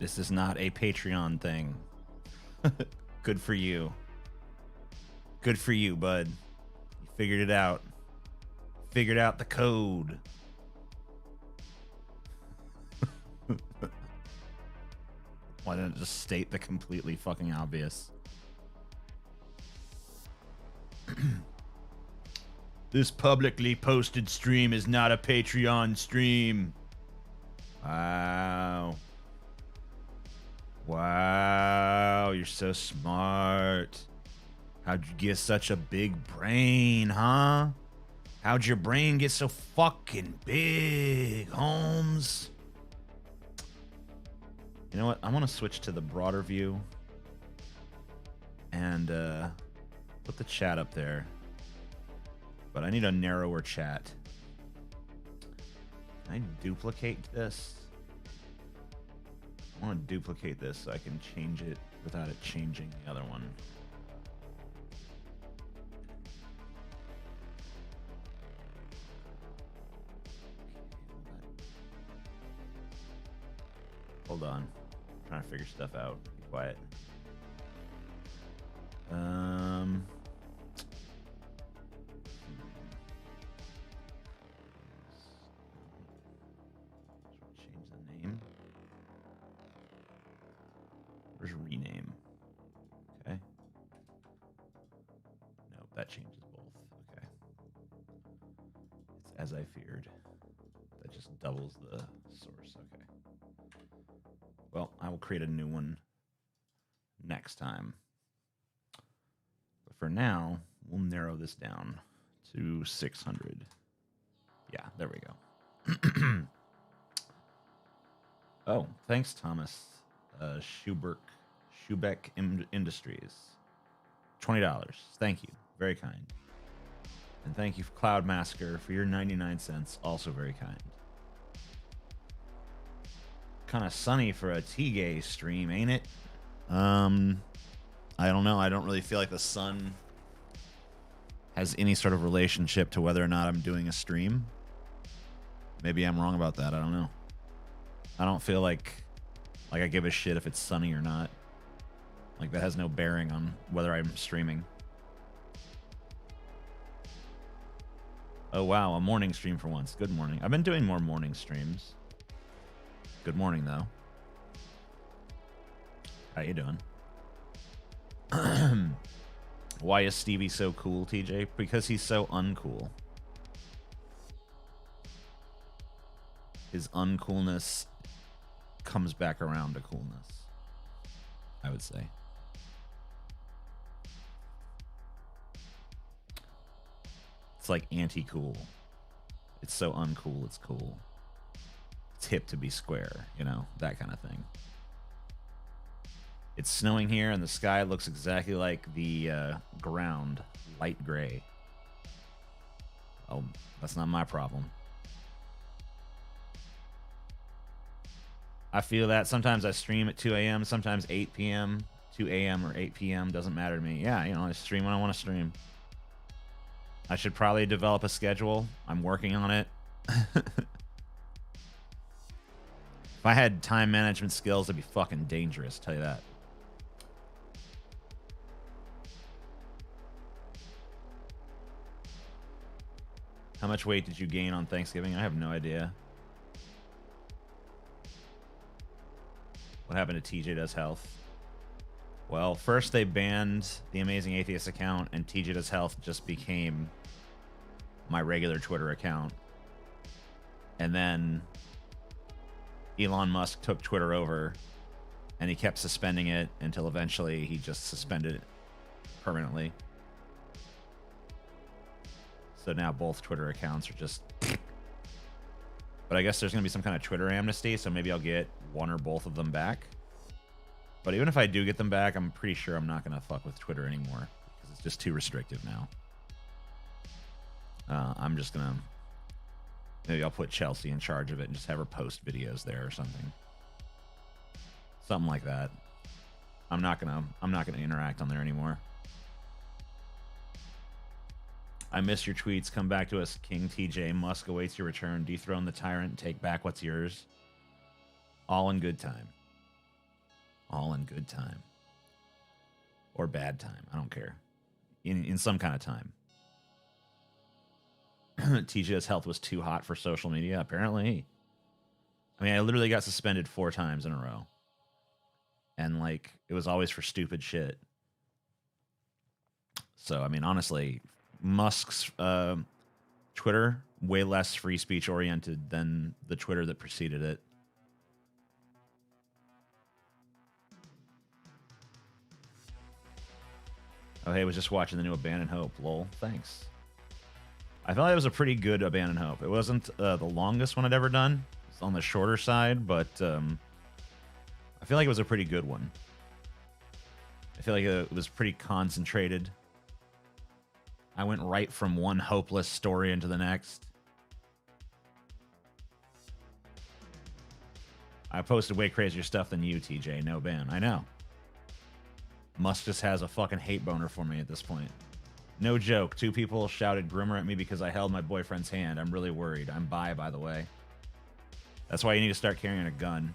This is not a Patreon thing. Good for you. Good for you, bud. You figured it out. Figured out the code. Why didn't it just state the completely fucking obvious? This publicly posted stream is not a Patreon stream. Wow. Wow, you're so smart. How'd you get such a big brain, huh? How'd your brain get so fucking big, Holmes? You know what? I want to switch to the broader view and put the chat up there. But I need a narrower chat. Can I duplicate this? I want to duplicate this so I can change it without it changing the other one. Hold on. I'm trying to figure stuff out. Be quiet. Change the name. Where's rename? Okay. Nope, that changes both. Okay. It's as I feared. That just doubles the source. Okay. Well, I will create a new one next time. But for now, we'll narrow this down to 600. Yeah, there we go. Oh, thanks, Thomas. Schubeck Industries. $20. Thank you. Very kind. And thank you, Cloud Masker, for your 99 cents. Also very kind. Kind of sunny for a T-Gay stream, ain't it? I don't know. I don't really feel like the sun has any sort of relationship to whether or not I'm doing a stream. Maybe I'm wrong about that. I don't know. I don't feel like I give a shit if it's sunny or not. Like, that has no bearing on whether I'm streaming. Oh, wow. A morning stream for once. Good morning. I've been doing more morning streams. Good morning, though. How you doing? Why is Stevie so cool, TJ? Because he's so uncool. His uncoolness comes back around to coolness, I would say. It's like anti-cool. It's so uncool, it's cool. It's hip to be square, you know, that kind of thing. It's snowing here, and the sky looks exactly like the ground, light gray. Oh, that's not my problem. I feel that. Sometimes I stream at 2 a.m., sometimes 8 p.m., 2 a.m. or 8 p.m. Doesn't matter to me. Yeah, you know, I stream when I want to stream. I should probably develop a schedule. I'm working on it. If I had time management skills, it'd be fucking dangerous, tell you that. How much weight did you gain on Thanksgiving? I have no idea. What happened to TJ Does Health? Well, first they banned the Amazing Atheist account, and TJ Does Health just became my regular Twitter account. And then Elon Musk took Twitter over, and he kept suspending it until eventually he just suspended it permanently. So now both Twitter accounts are just... But I guess there's going to be some kind of Twitter amnesty, so maybe I'll get one or both of them back. But even if I do get them back, I'm pretty sure I'm not going to fuck with Twitter anymore, because it's just too restrictive now. I'm just going to... Maybe I'll put Chelsea in charge of it and just have her post videos there or something. Something like that. I'm not gonna interact on there anymore. I miss your tweets. Come back to us, King TJ. Musk awaits your return. Dethrone the tyrant. Take back what's yours. All in good time. all in good time. Or bad time. I don't care. In some kind of time. TJ's health was too hot for social media, apparently. I mean, I literally got suspended 4 times in a row. And, like, it was always for stupid shit. So, I mean, honestly, Musk's Twitter, way less free speech oriented than the Twitter that preceded it. Oh, hey, I was just watching the new Abandon Hope. Lol, thanks. I felt like it was a pretty good Abandon Hope. It wasn't the longest one I'd ever done. It's on the shorter side, but I feel like it was a pretty good one. I feel like it was pretty concentrated. I went right from one hopeless story into the next. I posted way crazier stuff than you, TJ. No ban. I know. Musk just has a fucking hate boner for me at this point. No joke. 2 people shouted groomer at me because I held my boyfriend's hand. I'm really worried. I'm bi, by the way. That's why you need to start carrying a gun.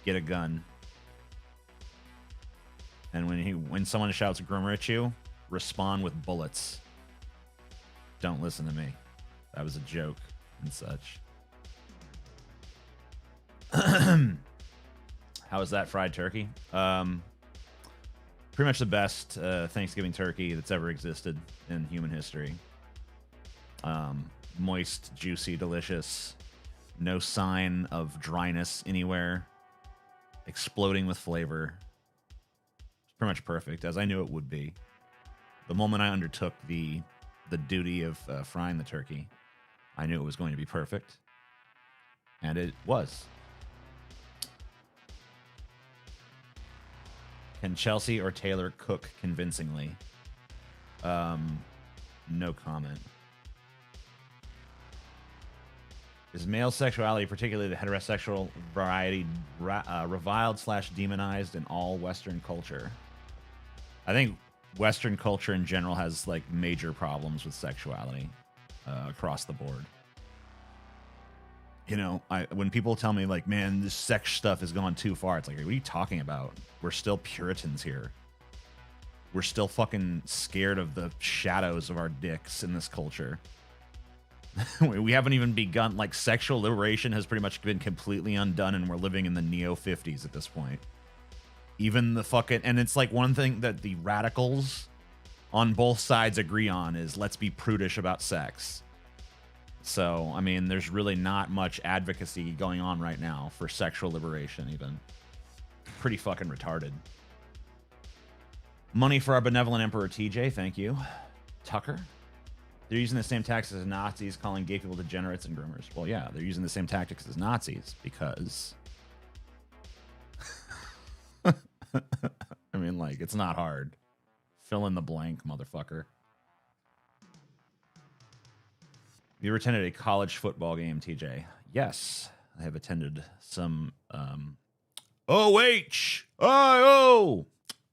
Get a gun. And when someone shouts groomer at you, respond with bullets. Don't listen to me. That was a joke and such. How is that fried turkey? Pretty much the best Thanksgiving turkey that's ever existed in human history. Moist, juicy, delicious. No sign of dryness anywhere. Exploding with flavor. It's pretty much perfect, as I knew it would be. The moment I undertook the duty of frying the turkey, I knew it was going to be perfect. And it was. Can Chelsea or Taylor cook convincingly? No comment. Is male sexuality, particularly the heterosexual variety, reviled/demonized in all Western culture? I think Western culture in general has like major problems with sexuality across the board. You know, when people tell me like, man, this sex stuff has gone too far, it's like, what are you talking about? We're still Puritans here. We're still fucking scared of the shadows of our dicks in this culture. We haven't even begun, like, sexual liberation has pretty much been completely undone, and we're living in the neo-50s at this point. Even the fucking, and it's like one thing that the radicals on both sides agree on is let's be prudish about sex. So, I mean, there's really not much advocacy going on right now for sexual liberation, even. Pretty fucking retarded. Money for our benevolent emperor TJ, thank you. Tucker? They're using the same tactics as Nazis, calling gay people degenerates and groomers. Well, yeah, they're using the same tactics as Nazis because... I mean, like, it's not hard. Fill in the blank, motherfucker. Have you ever attended a college football game, TJ? Yes, I have attended some OHIO,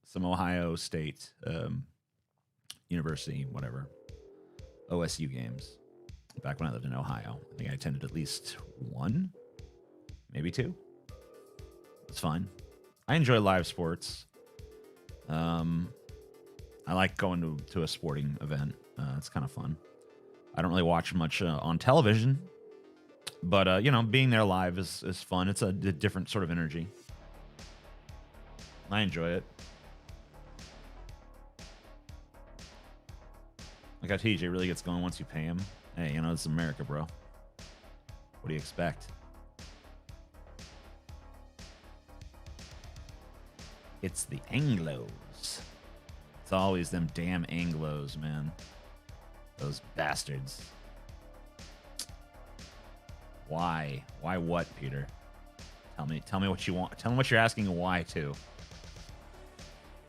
some Ohio State University, whatever, OSU games. Back when I lived in Ohio, I think I attended at least 1, maybe 2. It's fine. I enjoy live sports. I like going to a sporting event. It's kind of fun. I don't really watch much on television, but you know, being there live is fun. It's a different sort of energy. I enjoy it. Like how TJ really gets going once you pay him. Hey, you know, it's America, bro. What do you expect? It's the Anglos. It's always them damn Anglos, man. Those bastards. Why? Why what, Peter? Tell me what you want. Tell me what you're asking why to.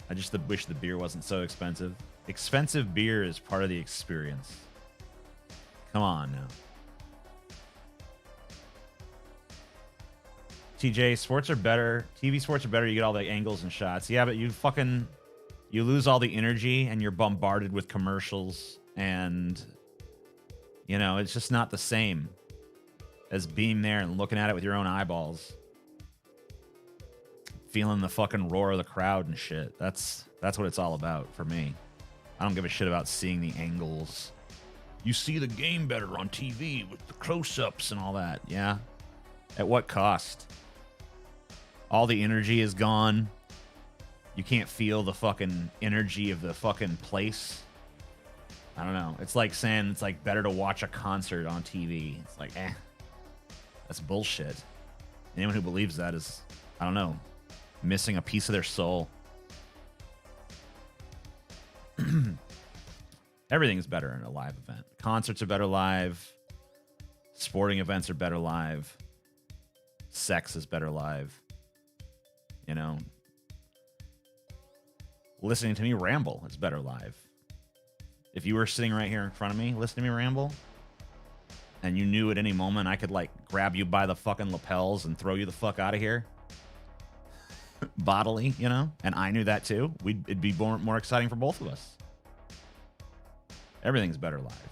I just wish the beer wasn't so expensive. Expensive beer is part of the experience. Come on now. TJ, sports are better. TV sports are better. You get all the angles and shots. Yeah, but you lose all the energy and you're bombarded with commercials. And, you know, it's just not the same as being there and looking at it with your own eyeballs. feeling the fucking roar of the crowd and shit. That's what it's all about for me. I don't give a shit about seeing the angles. You see the game better on TV with the close-ups and all that. Yeah. At what cost? All the energy is gone. You can't feel the fucking energy of the fucking place. I don't know. It's like saying it's like better to watch a concert on TV. It's like, that's bullshit. Anyone who believes that is, I don't know, missing a piece of their soul. Everything's better in a live event. Concerts are better live. Sporting events are better live. Sex is better live. You know, listening to me ramble is better live. If you were sitting right here in front of me, listening to me ramble, and you knew at any moment I could, like, grab you by the fucking lapels and throw you the fuck out of here, bodily, you know, and I knew that too, it'd be more exciting for both of us. Everything's better live.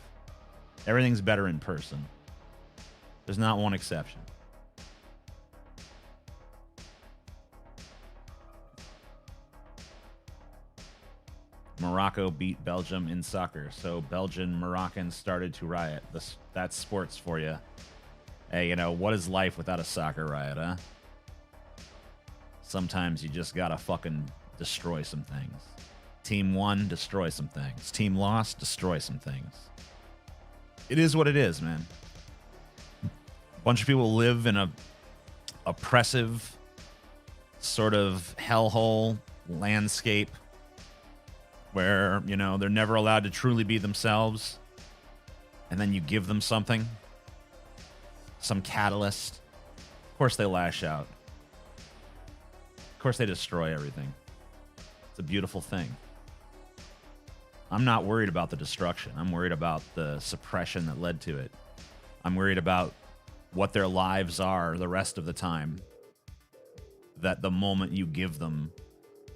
Everything's better in person. There's not one exception. Morocco beat Belgium in soccer, so Belgian Moroccans started to riot. That's sports for you. Hey, you know, what is life without a soccer riot, huh? Sometimes you just gotta fucking destroy some things. Team won, destroy some things. Team lost, destroy some things. It is what it is, man. A bunch of people live in a oppressive sort of hellhole landscape where, you know, they're never allowed to truly be themselves. And then you give them something, some catalyst. Of course they lash out. Of course they destroy everything. It's a beautiful thing. I'm not worried about the destruction. I'm worried about the suppression that led to it. I'm worried about what their lives are the rest of the time. That the moment you give them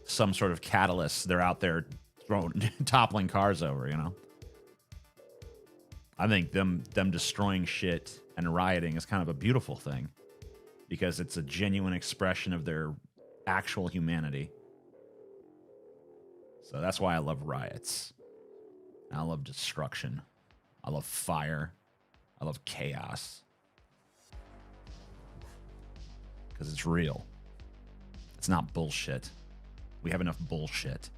some sort of catalyst, they're out there toppling cars over, you know? I think them destroying shit and rioting is kind of a beautiful thing because it's a genuine expression of their actual humanity. So that's why I love riots. I love destruction. I love fire. I love chaos. Because it's real. It's not bullshit. We have enough bullshit.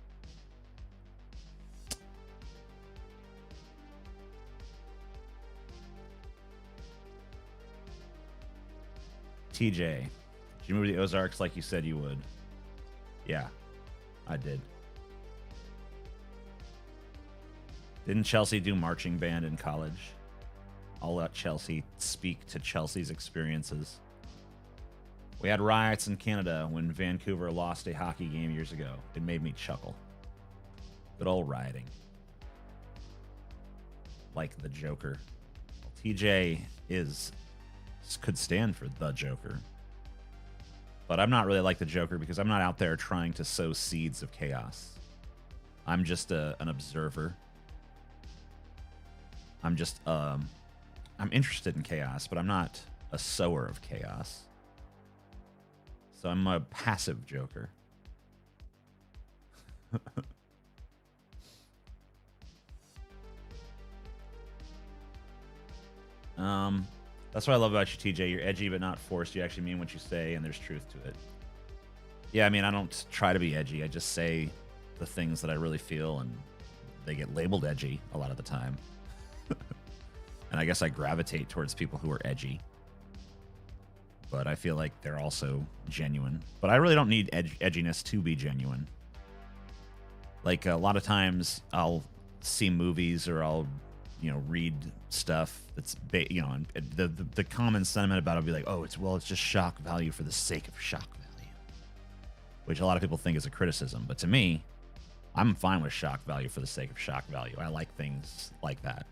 TJ, did you move to the Ozarks like you said you would? Yeah, I did. Didn't Chelsea do marching band in college? I'll let Chelsea speak to Chelsea's experiences. We had riots in Canada when Vancouver lost a hockey game years ago. It made me chuckle. Good old rioting. Like the Joker. Well, TJ could stand for the Joker. But I'm not really like the Joker because I'm not out there trying to sow seeds of chaos. I'm just an observer. I'm interested in chaos, but I'm not a sower of chaos. So I'm a passive Joker. That's what I love about you, TJ. You're edgy but not forced. You actually mean what you say, and there's truth to it. Yeah, I mean, I don't try to be edgy. I just say the things that I really feel, and they get labeled edgy a lot of the time. And I guess I gravitate towards people who are edgy. But I feel like they're also genuine. But I really don't need edginess to be genuine. Like, a lot of times I'll see movies or I'll, you know, read stuff that's, you know, the common sentiment about it will be like, oh, it's just shock value for the sake of shock value. Which a lot of people think is a criticism. But to me, I'm fine with shock value for the sake of shock value. I like things like that.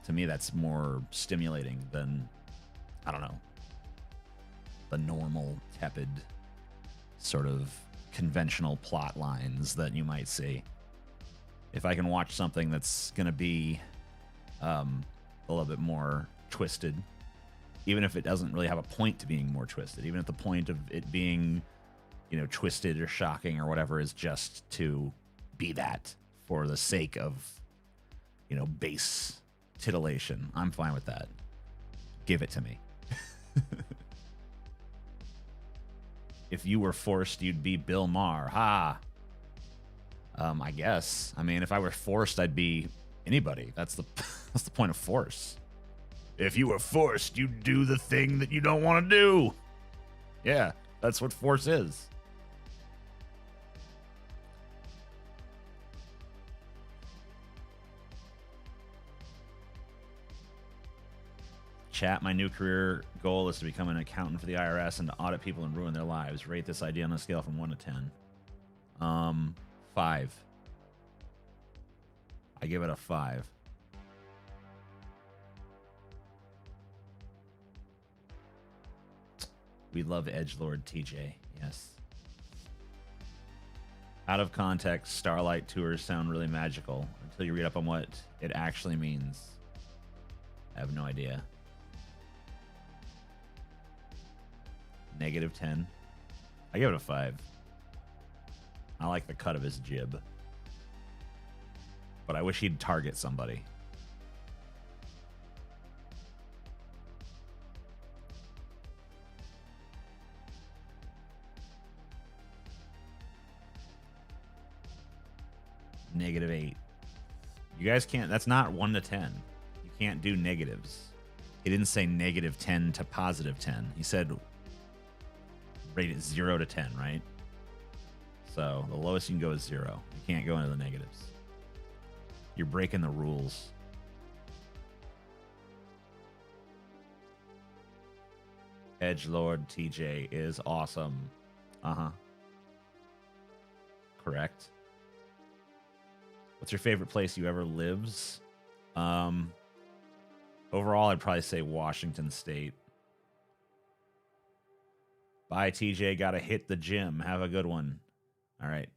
To me, that's more stimulating than, I don't know, the normal, tepid, sort of conventional plot lines that you might see. If I can watch something that's going to be a little bit more twisted, even if it doesn't really have a point to being more twisted, even if the point of it being, you know, twisted or shocking or whatever is just to be that for the sake of, you know, base titillation. I'm fine with that. Give it to me. If you were forced, you'd be Bill Maher. Ha! I guess. I mean, if I were forced, I'd be anybody. That's the that's the point of force. If you were forced, you'd do the thing that you don't want to do. Yeah, that's what force is. Chat, my new career goal is to become an accountant for the IRS and to audit people and ruin their lives. Rate this idea on a scale from 1 to 10. 5. I give it a 5. We love Edgelord TJ. Yes. Out of context, Starlight tours sound really magical until you read up on what it actually means. I have no idea. -10. I give it a 5. I like the cut of his jib. But I wish he'd target somebody. -8. You guys can't, that's not 1 to 10. You can't do negatives. He didn't say -10 to +10. He said rate it 0 to 10, right? So the lowest you can go is 0. You can't go into the negatives. You're breaking the rules. Edgelord TJ is awesome. Uh-huh. Correct. What's your favorite place you ever lives? Overall, I'd probably say Washington State. Bye, TJ. Gotta hit the gym. Have a good one. All right.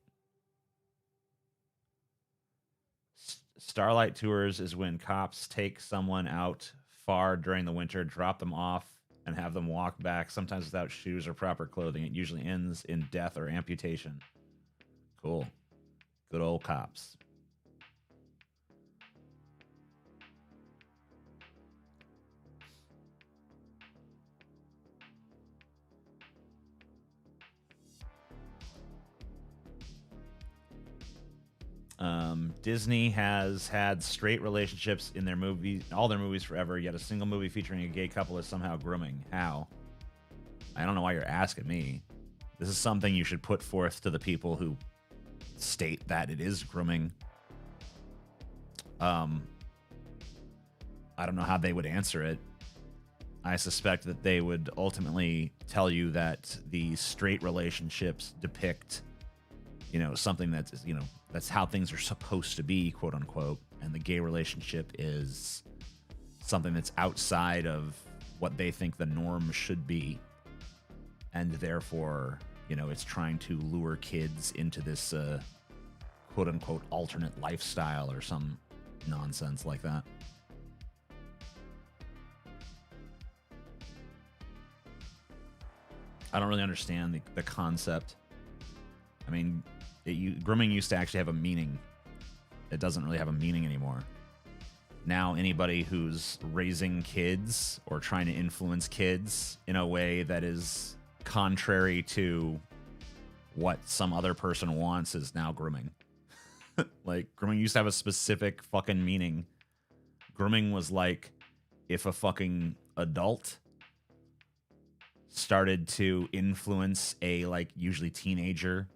Starlight tours is when cops take someone out far during the winter, drop them off, and have them walk back, sometimes without shoes or proper clothing. It usually ends in death or amputation. Cool. Good old cops. Disney has had straight relationships in their movies, all their movies forever, yet a single movie featuring a gay couple is somehow grooming. How? I don't know why you're asking me. This is something you should put forth to the people who state that it is grooming. I don't know how they would answer it. I suspect that they would ultimately tell you that the straight relationships depict, you know, something that's, you know, that's how things are supposed to be, quote unquote. And the gay relationship is something that's outside of what they think the norm should be. And therefore, you know, it's trying to lure kids into this, quote unquote, alternate lifestyle or some nonsense like that. I don't really understand the concept. I mean, grooming used to actually have a meaning. It doesn't really have a meaning anymore. Now anybody who's raising kids or trying to influence kids in a way that is contrary to what some other person wants is now grooming. Like, grooming used to have a specific fucking meaning. Grooming was like if a fucking adult started to influence a, like, usually teenager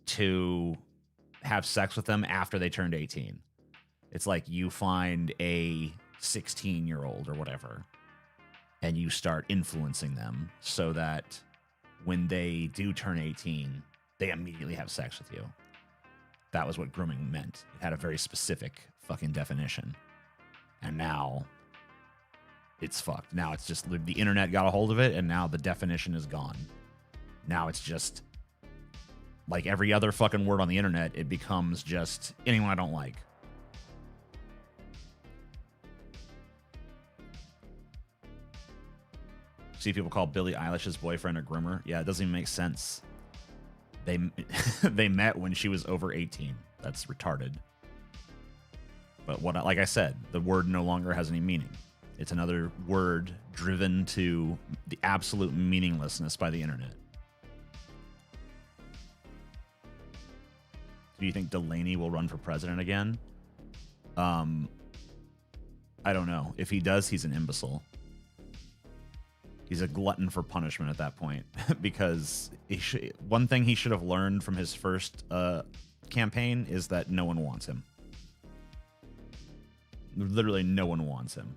to have sex with them after they turned 18. It's like you find a 16-year-old or whatever, and you start influencing them so that when they do turn 18, they immediately have sex with you. That was what grooming meant. It had a very specific fucking definition. And now it's fucked. Now it's just the internet got a hold of it, and now the definition is gone. Now it's just like every other fucking word on the internet, it becomes just anyone I don't like. See people call Billie Eilish's boyfriend a groomer. Yeah, it doesn't even make sense. They they met when she was over 18. That's retarded. But like I said, the word no longer has any meaning. It's another word driven to the absolute meaninglessness by the internet. Do you think Delaney will run for president again? I don't know. If he does, he's an imbecile. He's a glutton for punishment at that point because one thing he should have learned from his first campaign is that no one wants him. Literally no one wants him.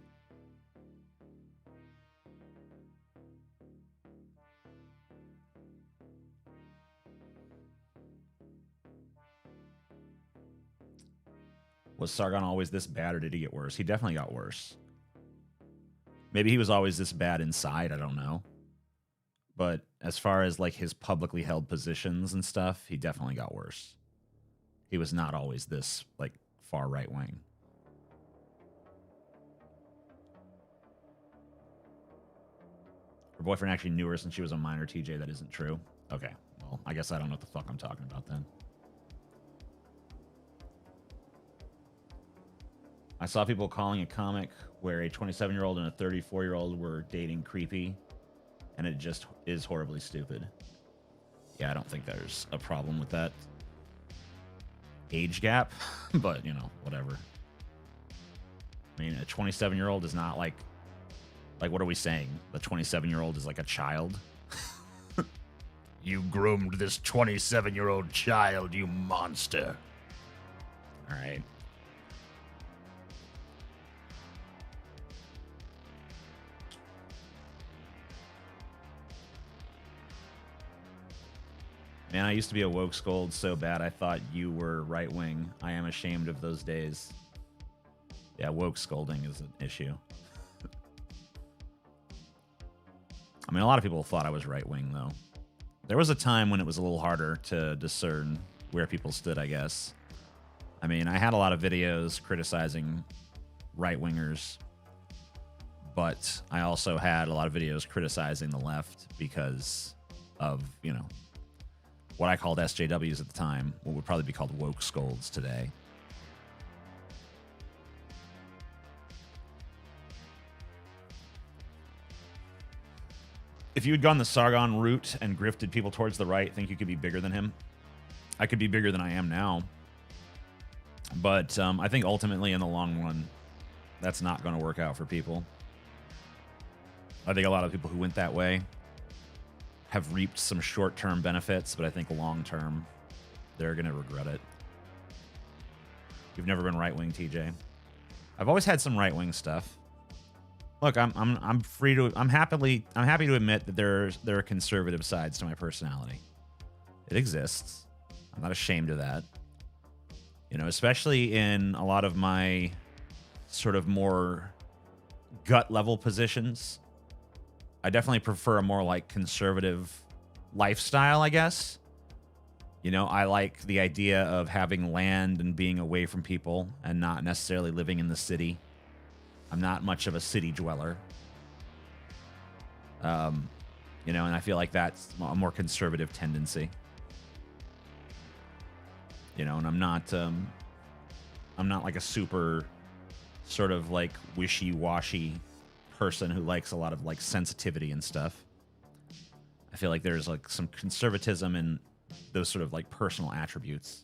Was Sargon always this bad, or did he get worse? He definitely got worse. Maybe he was always this bad inside, I don't know. But as far as like his publicly held positions and stuff, he definitely got worse. He was not always this like far right wing. Her boyfriend actually knew her since she was a minor, TJ. That isn't true. Okay, well, I guess I don't know what the fuck I'm talking about then. I saw people calling a comic where a 27-year-old and a 34-year-old were dating creepy, and it just is horribly stupid. Yeah, I don't think there's a problem with that age gap, but, you know, whatever. I mean, a 27-year-old is not like, what are we saying? The 27-year-old is like a child? You groomed this 27-year-old child, you monster. All right. Man, I used to be a woke scold so bad I thought you were right-wing. I am ashamed of those days. Yeah, woke scolding is an issue. I mean, a lot of people thought I was right-wing, though. There was a time when it was a little harder to discern where people stood, I guess. I mean, I had a lot of videos criticizing right-wingers, but I also had a lot of videos criticizing the left because of, you know, what I called SJWs at the time, what would probably be called woke scolds today. If you had gone the Sargon route and grifted people towards the right, think you could be bigger than him? I could be bigger than I am now. But I think ultimately in the long run, that's not going to work out for people. I think a lot of people who went that way have reaped some short-term benefits, but I think long-term, they're going to regret it. You've never been right-wing, TJ. I've always had some right-wing stuff. Look, I'm happy to admit that there are conservative sides to my personality. It exists. I'm not ashamed of that. You know, especially in a lot of my sort of more gut level positions. I definitely prefer a more like conservative lifestyle, I guess. You know, I like the idea of having land and being away from people and not necessarily living in the city. I'm not much of a city dweller. You know, and I feel like that's a more conservative tendency. You know, and I'm not like a super sort of like wishy-washy person who likes a lot of like sensitivity and stuff. I feel like there's like some conservatism in those sort of like personal attributes.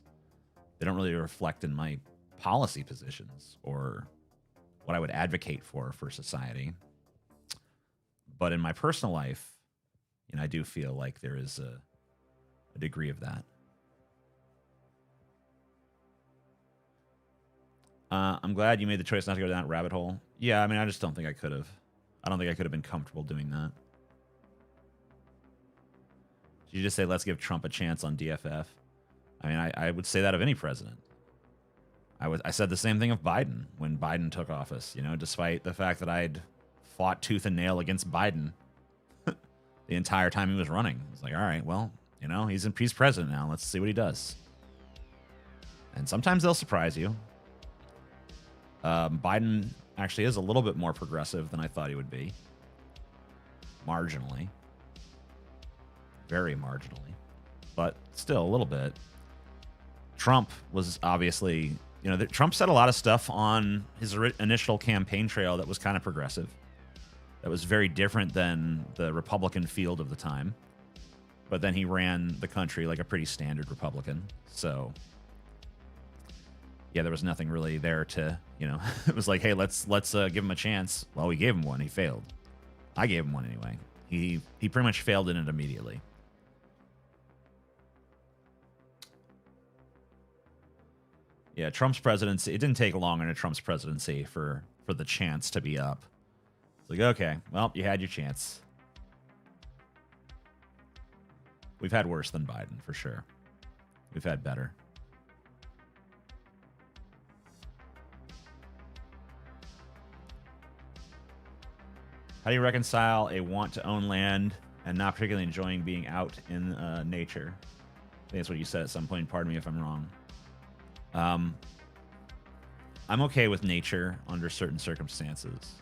They don't really reflect in my policy positions or what I would advocate for society. But in my personal life, you know, I do feel like there is a degree of that. I'm glad you made the choice not to go down that rabbit hole. Yeah, I mean, I just don't think I could have. I don't think I could have been comfortable doing that. Did you just say, let's give Trump a chance on DFF? I mean, I would say that of any president. I said the same thing of Biden when Biden took office, you know, despite the fact that I'd fought tooth and nail against Biden the entire time he was running. It's like, all right, well, you know, he's president now. Let's see what he does. And sometimes they'll surprise you. Biden actually is a little bit more progressive than I thought he would be. marginally. Very marginally. But still a little bit. Trump was obviously, Trump said a lot of stuff on his initial campaign trail that was kind of progressive. That was very different than the Republican field of the time. But then he ran the country like a pretty standard Republican. So, yeah, there was nothing really there to, it was like, hey, let's give him a chance. Well, we gave him one. He failed. I gave him one anyway. He pretty much failed in it immediately. Yeah, Trump's presidency, it didn't take long into Trump's presidency for the chance to be up. It's like, okay, well, you had your chance. We've had worse than Biden, for sure. We've had better. How do you reconcile a want to own land and not particularly enjoying being out in nature? I think that's what you said at some point. Pardon me if I'm wrong. I'm okay with nature under certain circumstances.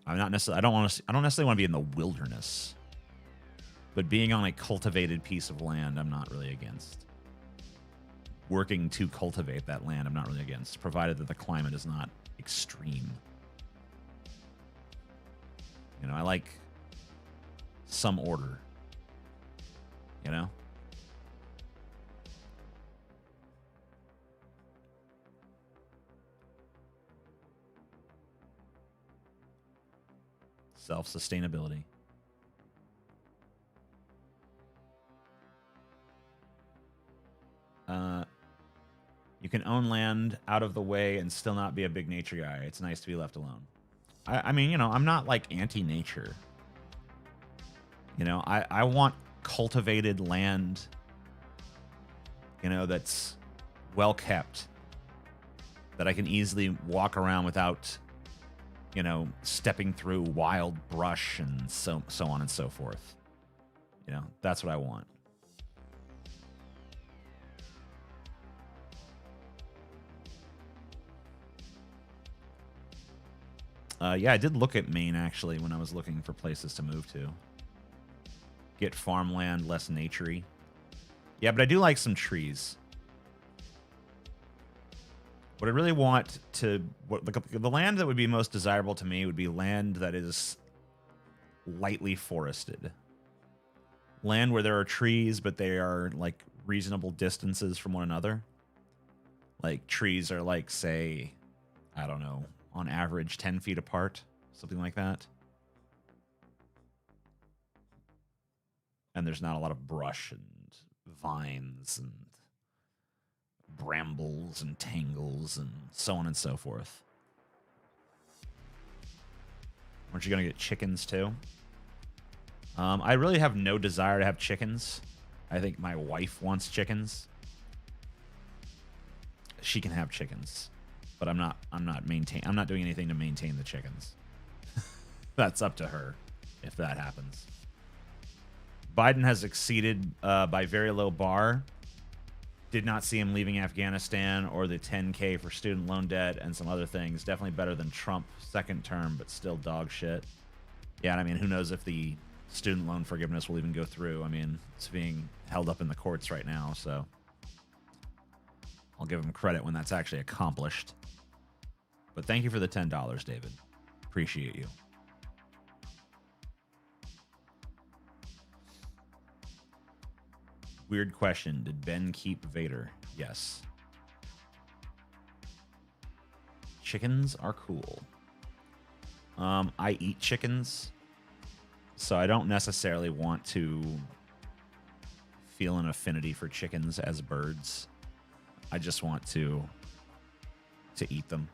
I'm not necessarily. I don't necessarily want to be in the wilderness, but being on a cultivated piece of land, I'm not really against. Working to cultivate that land, I'm not really against, provided that the climate is not extreme. I like some order. Self-sustainability. You can own land out of the way and still not be a big nature guy. It's nice to be left alone. I mean, I'm not like anti-nature. I want cultivated land, that's well kept, that I can easily walk around without, stepping through wild brush and so on and so forth. That's what I want. Yeah, I did look at Maine, actually, when I was looking for places to move to. Get farmland, less naturey. Yeah, but I do like some trees. What I really want to... the land that would be most desirable to me would be land that is lightly forested. Land where there are trees, but they are, like, reasonable distances from one another. Like, trees are, like, say, I don't know, on average 10 feet apart, something like that. And there's not a lot of brush and vines and brambles and tangles and so on and so forth. Aren't you going to get chickens too? I really have no desire to have chickens. I think my wife wants chickens. She can have chickens. But I'm not doing anything to maintain the chickens. That's up to her if that happens. Biden has exceeded by very low bar. Did not see him leaving Afghanistan or the 10K for student loan debt and some other things. Definitely better than Trump second term, but still dog shit. Yeah, and I mean, who knows if the student loan forgiveness will even go through. I mean, it's being held up in the courts right now, so I'll give him credit when that's actually accomplished. But thank you for the $10, David. Appreciate you. Weird question. Did Ben keep Vader? Yes. Chickens are cool. I eat chickens, so I don't necessarily want to feel an affinity for chickens as birds. I just want to eat them.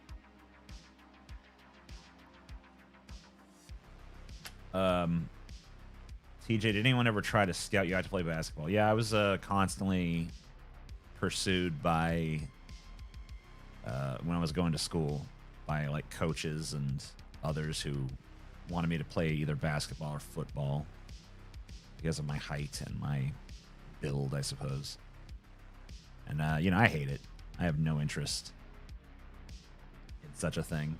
TJ, did anyone ever try to scout you out to play basketball? Yeah, I was constantly pursued by, when I was going to school, by like coaches and others who wanted me to play either basketball or football because of my height and my build, I suppose. And, I hate it. I have no interest in such a thing.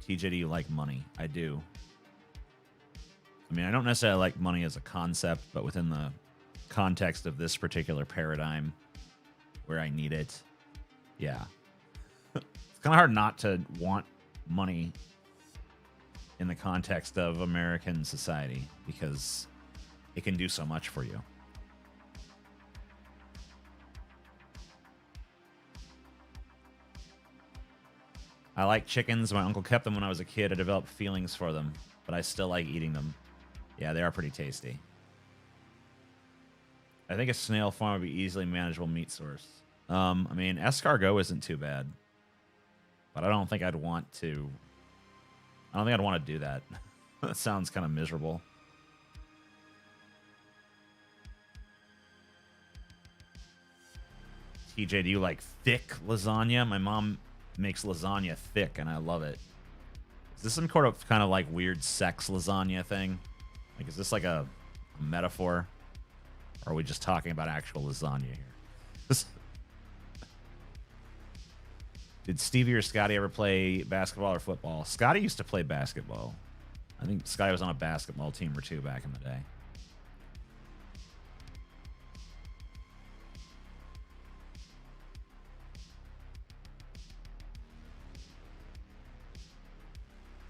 TJ, do you like money? I do. I mean, I don't necessarily like money as a concept, but within the context of this particular paradigm where I need it, yeah. It's kind of hard not to want money in the context of American society because it can do so much for you. I like chickens. My uncle kept them when I was a kid. I developed feelings for them, but I still like eating them. Yeah, they are pretty tasty. I think a snail farm would be easily manageable meat source. I mean, escargot isn't too bad, but I don't think I'd want to. I don't think I'd want to do that. That sounds kind of miserable. TJ, do you like thick lasagna? My mom makes lasagna thick, and I love it. Is this some kind of like weird sex lasagna thing? Like, is this like a metaphor? Or are we just talking about actual lasagna here? Did Stevie or Scotty ever play basketball or football? Scotty used to play basketball. I think Scotty was on a basketball team or two back in the day.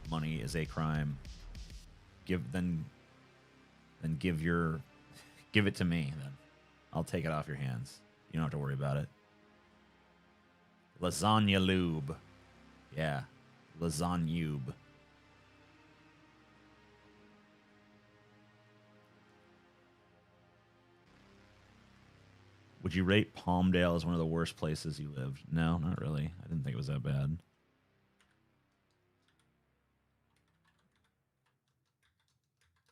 Money is a crime. Give it to me, then I'll take it off your hands. You don't have to worry about it. Lasagna lube. Yeah. Lasagnube. Would you rate Palmdale as one of the worst places you lived? No, not really. I didn't think it was that bad.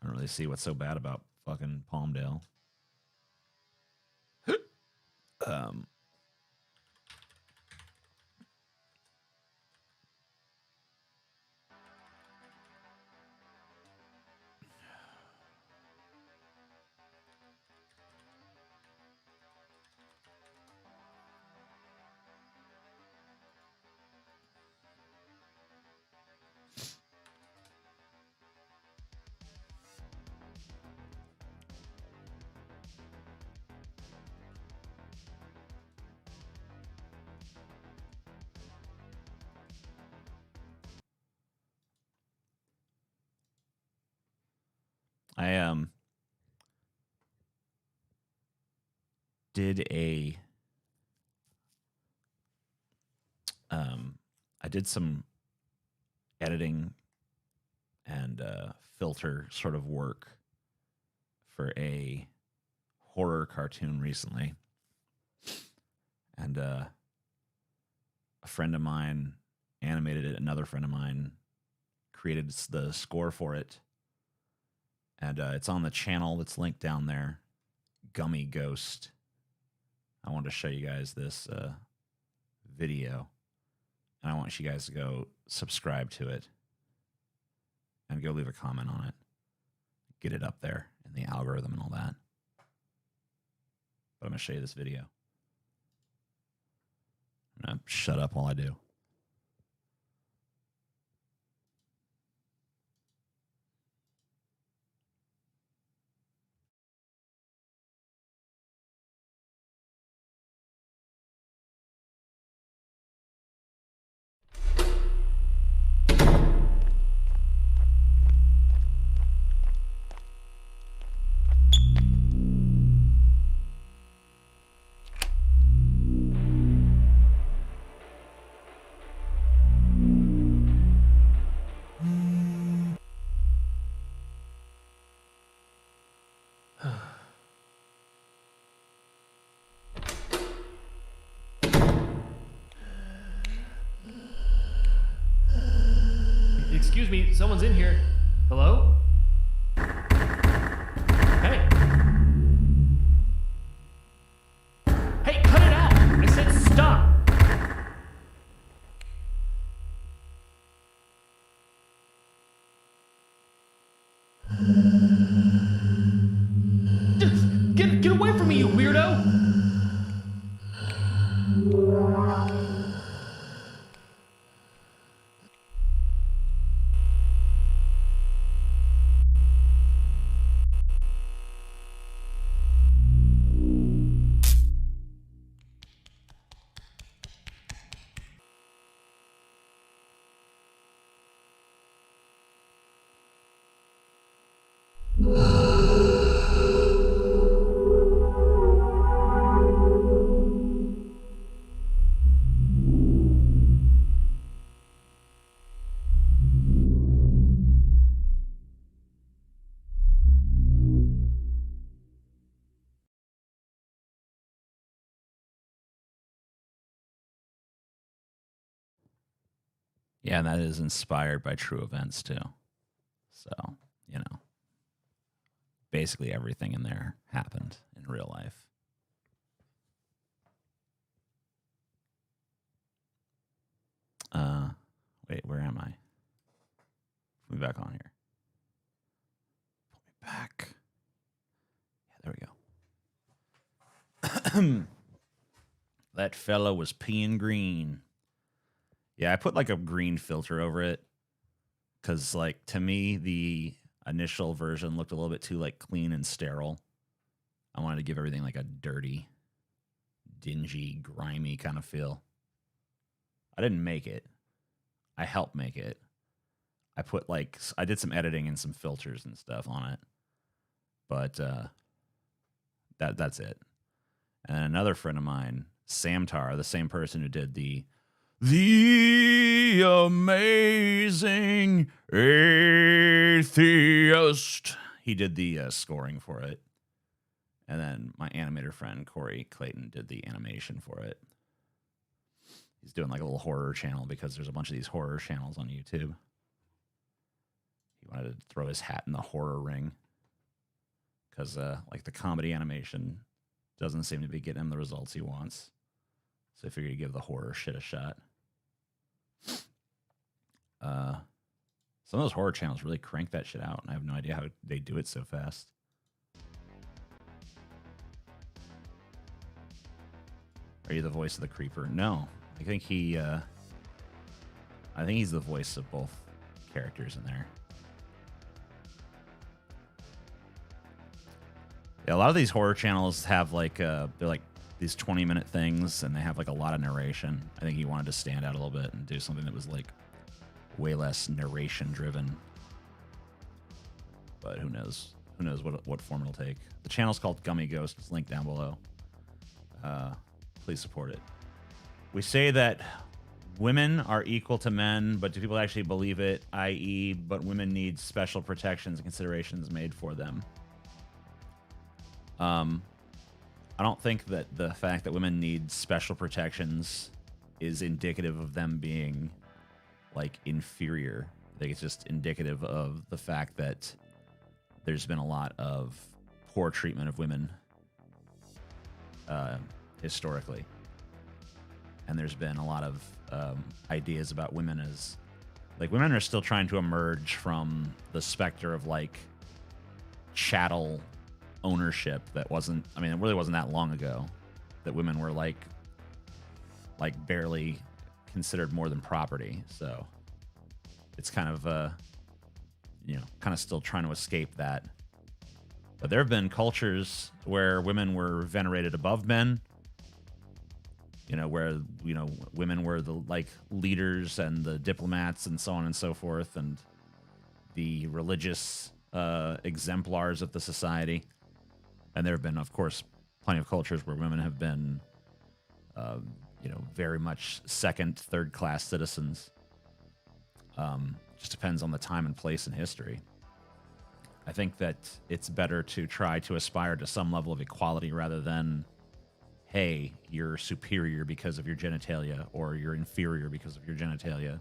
I don't really see what's so bad about fucking Palmdale. I did some editing and filter sort of work for a horror cartoon recently, and a friend of mine animated it. Another friend of mine created the score for it. And it's on the channel that's linked down there, Gummy Ghost. I wanted to show you guys this video. And I want you guys to go subscribe to it. And go leave a comment on it. Get it up there in the algorithm and all that. But I'm going to show you this video. I'm going to shut up while I do. Excuse me, someone's in here. Hello? Hey. Hey, cut it out! I said stop! Get away from me, you weirdo! Yeah, and that is inspired by true events too. So, you know, basically everything in there happened in real life. Wait, where am I? Put me back on here. Put me back. Yeah, there we go. That fella was peeing green. Yeah, I put like a green filter over it because, like, to me, the initial version looked a little bit too like clean and sterile. I wanted to give everything like a dirty, dingy, grimy kind of feel. I didn't make it. I helped make it. I put like I did some editing and some filters and stuff on it, but that's it. And another friend of mine, Samtar, the same person who did the Amazing Atheist, he did the scoring for it, and then my animator friend Corey Clayton did the animation for it. He's doing like a little horror channel because there's a bunch of these horror channels on YouTube. He wanted to throw his hat in the horror ring because like the comedy animation doesn't seem to be getting him the results he wants. So I figured he'd give the horror shit a shot. Some of those horror channels really crank that shit out, and I have no idea how they do it so fast. Are you the voice of the creeper? No. I think he's the voice of both characters in there. Yeah, a lot of these horror channels have like they're like these 20-minute things, and they have like a lot of narration. I think he wanted to stand out a little bit and do something that was like way less narration driven. But who knows? Who knows what form it'll take? The channel's called Gummy Ghost. It's linked down below. Please support it. We say that women are equal to men, but do people actually believe it? I.e., but women need special protections and considerations made for them. I don't think that the fact that women need special protections is indicative of them being like inferior. I think it's just indicative of the fact that there's been a lot of poor treatment of women historically. And there's been a lot of ideas about women as like women are still trying to emerge from the specter of like chattel ownership that wasn't, I mean, it really wasn't that long ago that women were like barely considered more than property. So it's kind of kind of still trying to escape that. But there have been cultures where women were venerated above men, where women were the like leaders and the diplomats and so on and so forth, and the religious exemplars of the society. And there have been, of course, plenty of cultures where women have been, very much second, third-class citizens. Just depends on the time and place in history. I think that it's better to try to aspire to some level of equality rather than, hey, you're superior because of your genitalia or you're inferior because of your genitalia.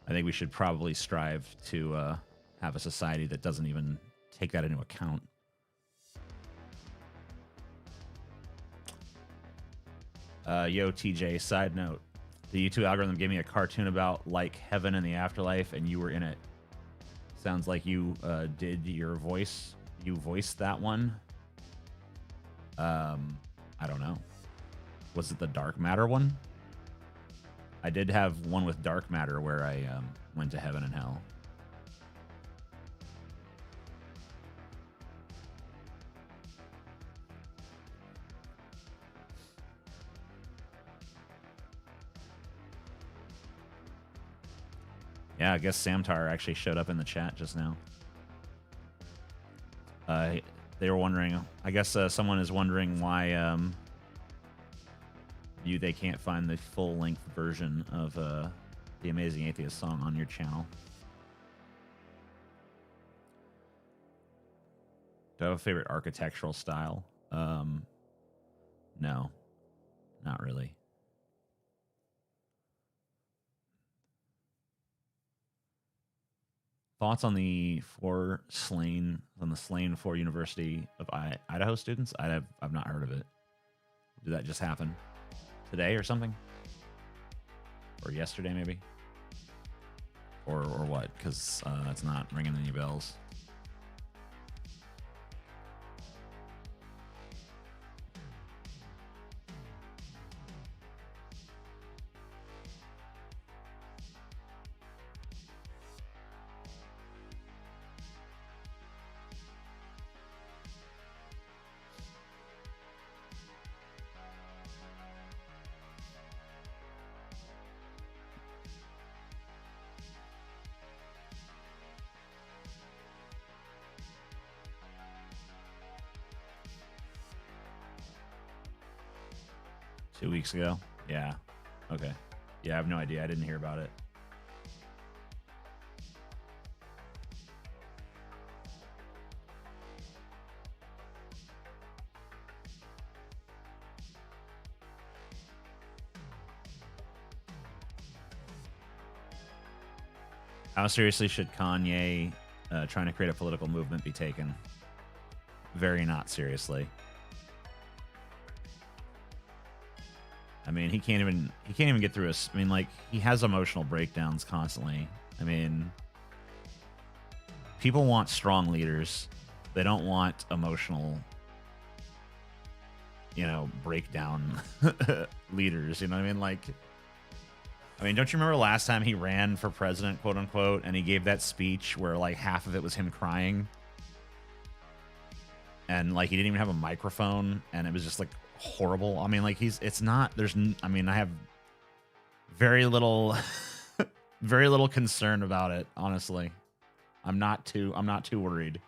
I think we should probably strive to have a society that doesn't even take that into account. Yo, TJ, side note. The YouTube algorithm gave me a cartoon about like heaven and the afterlife, and you were in it. Sounds like you did your voice. You voiced that one. I don't know. Was it the dark matter one? I did have one with dark matter where I went to heaven and hell. Yeah, I guess Samtar actually showed up in the chat just now. They were wondering, I guess someone is wondering why they can't find the full-length version of the Amazing Atheist song on your channel. Do I have a favorite architectural style? No, not really. Thoughts on the slain 4 University of Idaho students? I've not heard of it. Did that just happen today or something? Or yesterday maybe? Or what? Because it's not ringing any bells. Two weeks ago? Yeah. Okay. Yeah, I have no idea. I didn't hear about it. How seriously should Kanye trying to create a political movement be taken? Very not seriously. I mean, he can't even get through I mean, like, he has emotional breakdowns constantly. I mean, people want strong leaders. They don't want emotional, breakdown leaders. You know what I mean? Like, don't you remember last time he ran for president, quote unquote, and he gave that speech where like half of it was him crying? And like, he didn't even have a microphone, and it was just like horrible. I mean, like, I have very little very little concern about it, honestly. I'm not too worried.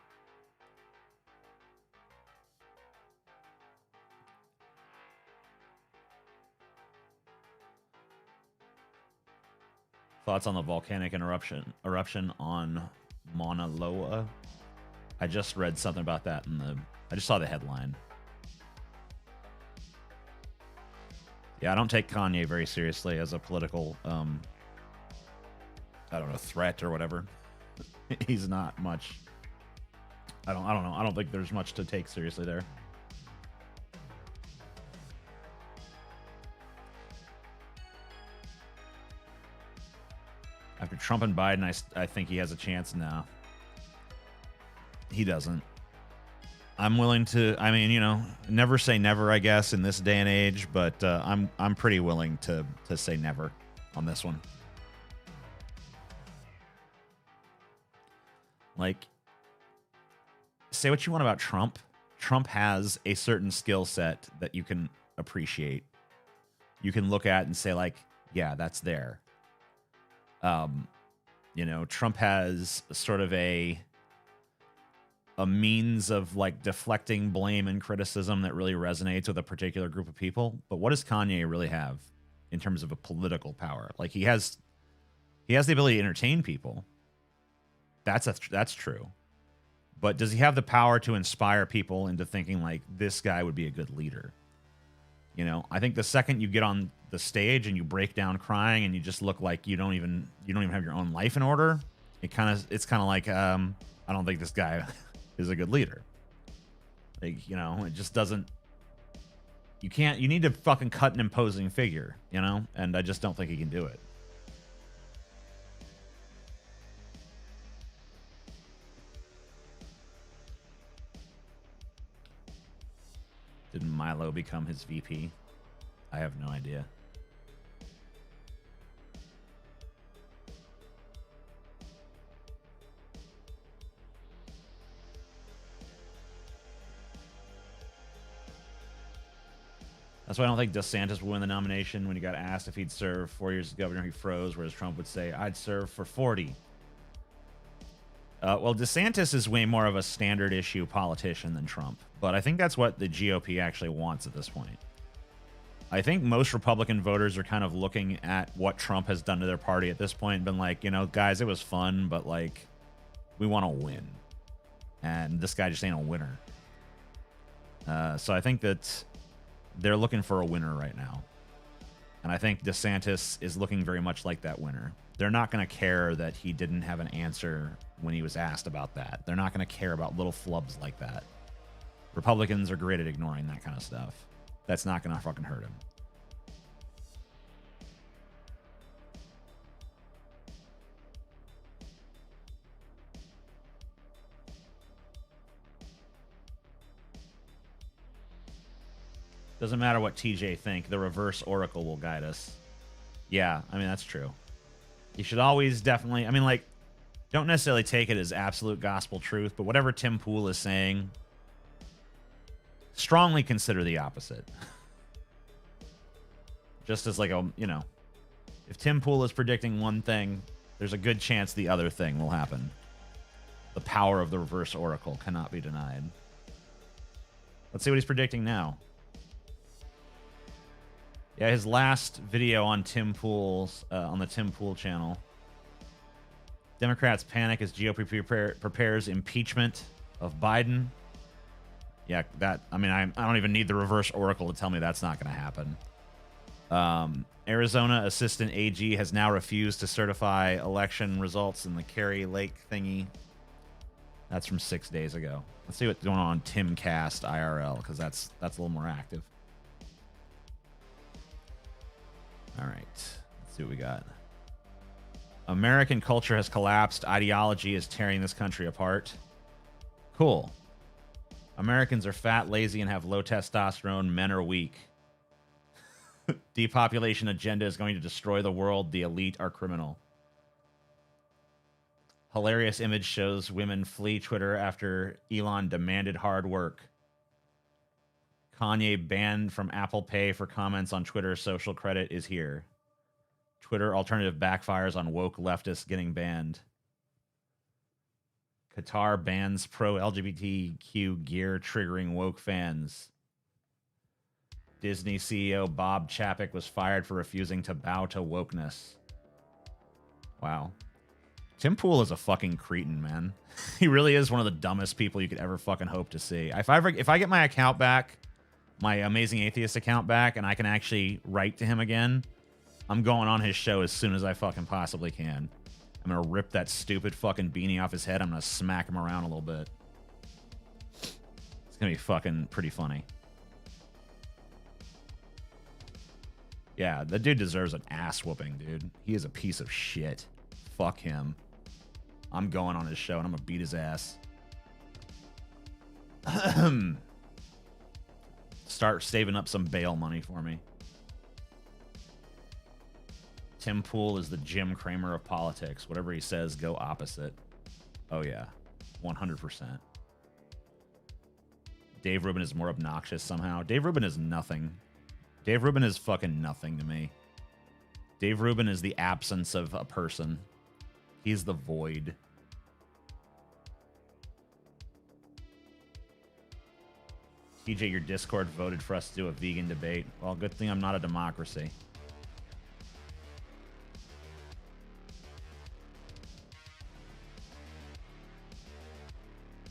Thoughts on the volcanic eruption on Mauna Loa? I just read something about that I just saw the headline. Yeah, I don't take Kanye very seriously as a political, I don't know, threat or whatever. He's not much. I don't know. I don't think there's much to take seriously there. After Trump and Biden, I think he has a chance now. He doesn't. I'm willing to. I mean, never say never, I guess, in this day and age. But I'm pretty willing to say never on this one. Like, say what you want about Trump. Trump has a certain skill set that you can appreciate. You can look at and say, like, yeah, that's there. Trump has sort of a means of like deflecting blame and criticism that really resonates with a particular group of people. But what does Kanye really have in terms of a political power? Like, he has the ability to entertain people. That's true. But does he have the power to inspire people into thinking like this guy would be a good leader? I think the second you get on the stage and you break down crying and you just look like you don't even have your own life in order, it's kind of like I don't think this guy is a good leader. Like, it just doesn't. You need to fucking cut an imposing figure, and I just don't think he can do it. Did Milo become his VP? I have no idea. That's why I don't think DeSantis would win the nomination. When he got asked if he'd serve 4 years as governor, he froze, whereas Trump would say, I'd serve for 40. Well, DeSantis is way more of a standard issue politician than Trump, but I think that's what the GOP actually wants at this point. I think most Republican voters are kind of looking at what Trump has done to their party at this point and been like, guys, it was fun, but like, we want to win. And this guy just ain't a winner. So I think that they're looking for a winner right now. And I think DeSantis is looking very much like that winner. They're not going to care that he didn't have an answer when he was asked about that. They're not going to care about little flubs like that. Republicans are great at ignoring that kind of stuff. That's not going to fucking hurt him. Doesn't matter what TJ think. The reverse oracle will guide us. Yeah, I mean, that's true. You should always definitely... I mean, like, don't necessarily take it as absolute gospel truth, but whatever Tim Pool is saying, strongly consider the opposite. Just as like a, you know, if Tim Pool is predicting one thing, there's a good chance the other thing will happen. The power of the reverse oracle cannot be denied. Let's see what he's predicting now. Yeah, his last video on Tim Pool's on the Tim Pool channel. Democrats panic as GOP prepares impeachment of Biden. Yeah, that, I mean, I don't even need the reverse oracle to tell me that's not going to happen. Arizona assistant AG has now refused to certify election results in the Kerry Lake thingy. That's from 6 days ago. Let's see what's going on Timcast IRL, because that's a little more active. All right, let's see what we got. American culture has collapsed. Ideology is tearing this country apart. Cool. Americans are fat, lazy, and have low testosterone. Men are weak. Depopulation agenda is going to destroy the world. The elite are criminal. Hilarious image shows women flee Twitter after Elon demanded hard work. Kanye banned from Apple Pay for comments on Twitter. Social credit is here. Twitter alternative backfires on woke leftists getting banned. Qatar bans pro-LGBTQ gear triggering woke fans. Disney CEO Bob Chapek was fired for refusing to bow to wokeness. Wow. Tim Pool is a fucking cretin, man. He really is one of the dumbest people you could ever fucking hope to see. If I get my account back, my Amazing Atheist account back, and I can actually write to him again, I'm going on his show as soon as I fucking possibly can. I'm going to rip that stupid fucking beanie off his head. I'm going to smack him around a little bit. It's going to be fucking pretty funny. Yeah, the dude deserves an ass whooping, dude. He is a piece of shit. Fuck him. I'm going on his show and I'm going to beat his ass. Start saving up some bail money for me. Tim Pool is the Jim Cramer of politics. Whatever he says, go opposite. Oh, yeah. 100%. Dave Rubin is more obnoxious somehow. Dave Rubin is nothing. Dave Rubin is fucking nothing to me. Dave Rubin is the absence of a person. He's the void. TJ, your Discord voted for us to do a vegan debate. Well, good thing I'm not a democracy.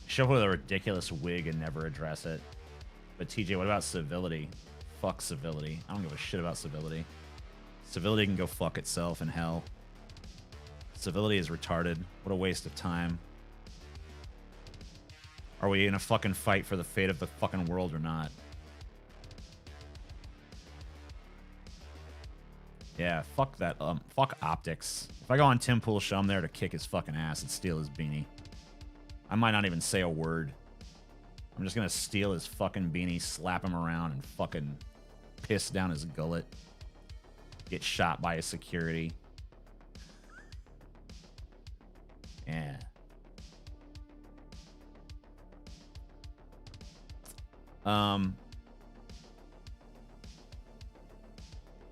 Show up with a ridiculous wig and never address it. But TJ, what about civility? Fuck civility. I don't give a shit about civility. Civility can go fuck itself in hell. Civility is retarded. What a waste of time. Are we in a fucking fight for the fate of the fucking world or not? Yeah, fuck that. Fuck optics. If I go on Tim Pool's show, I'm there to kick his fucking ass and steal his beanie. I might not even say a word. I'm just gonna steal his fucking beanie, slap him around, and fucking piss down his gullet. Get shot by his security. Yeah.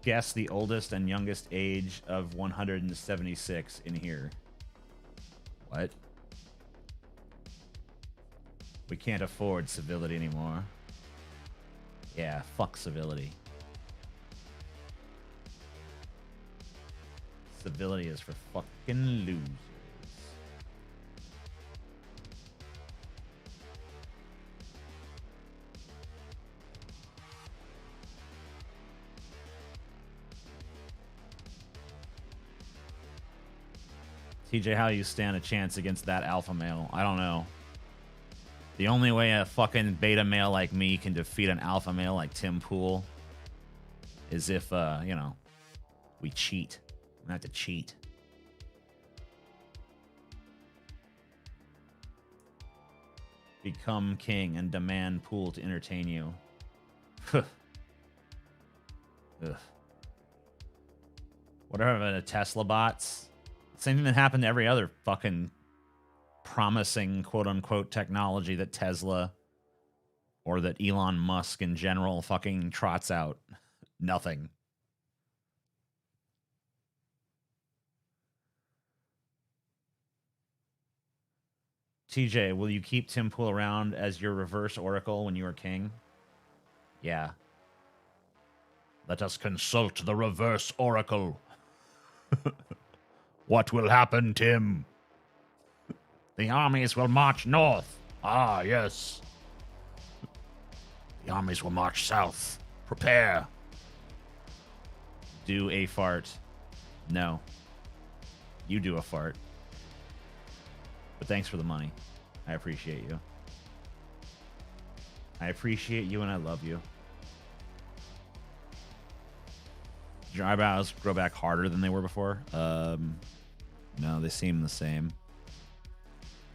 Guess the oldest and youngest age of 176 in here. What? We can't afford civility anymore. Yeah, fuck civility. Civility is for fucking losers. TJ, how you stand a chance against that alpha male? I don't know. The only way a fucking beta male like me can defeat an alpha male like Tim Pool is if, you know, we cheat. We have to cheat. Become king and demand Pool to entertain you. Ugh. Whatever the Tesla bots. Same thing that happened to every other fucking promising quote-unquote technology that Tesla or that Elon Musk in general fucking trots out. Nothing. TJ, will you keep Tim Pool around as your reverse oracle when you are king? Yeah. Let us consult the reverse oracle. What will happen, Tim? The armies will march north. Ah, yes. The armies will march south. Prepare. Do a fart. No. You do a fart. But thanks for the money. I appreciate you. I appreciate you and I love you. Did your eyebrows grow back harder than they were before? No, they seem the same.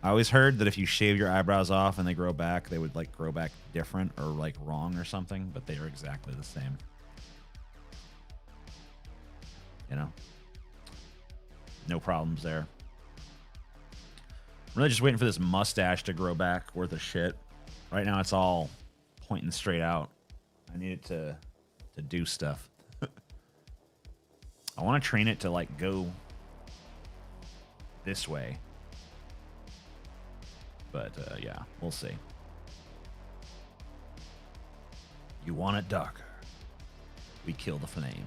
I always heard that if you shave your eyebrows off and they grow back, they would like grow back different or like wrong or something, but they are exactly the same. You know? No problems there. I'm really just waiting for this mustache to grow back worth of shit. Right now it's all pointing straight out. I need it to do stuff. I want to train it to like go this way. But yeah, we'll see. You want it darker. We kill the flame.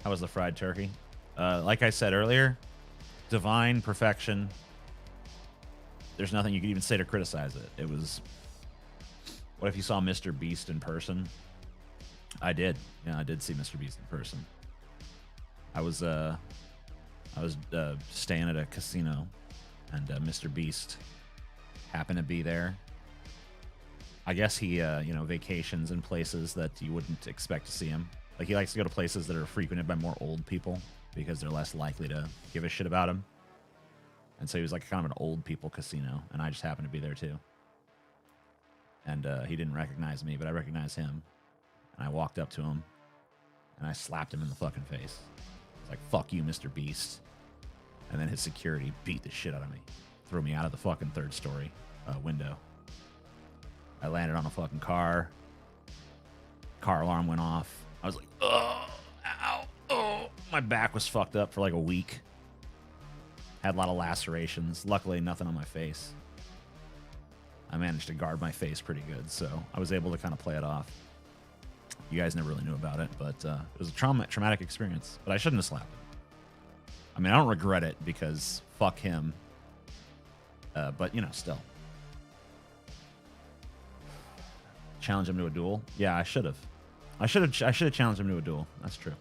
How was the fried turkey? Like I said earlier, divine perfection. There's nothing you could even say to criticize it. It was... What if you saw Mr. Beast in person? I did. Yeah, I did see Mr. Beast in person. I was staying at a casino, and Mr. Beast happened to be there. I guess he, vacations in places that you wouldn't expect to see him. Like, he likes to go to places that are frequented by more old people because they're less likely to give a shit about him. And so he was like kind of an old people casino, and I just happened to be there too. And he didn't recognize me, but I recognized him. And I walked up to him, and I slapped him in the fucking face. I was like, fuck you, Mr. Beast. And then his security beat the shit out of me. Threw me out of the fucking third story window. I landed on a fucking car. Car alarm went off. I was like, oh, ow, oh. My back was fucked up for like a week. Had a lot of lacerations. Luckily, nothing on my face. I managed to guard my face pretty good, so I was able to kind of play it off. You guys never really knew about it, but it was a traumatic experience. But I shouldn't have slapped him. I mean, I don't regret it because fuck him. But, still. Challenge him to a duel? Yeah, I should have. I should have challenged him to a duel. That's true.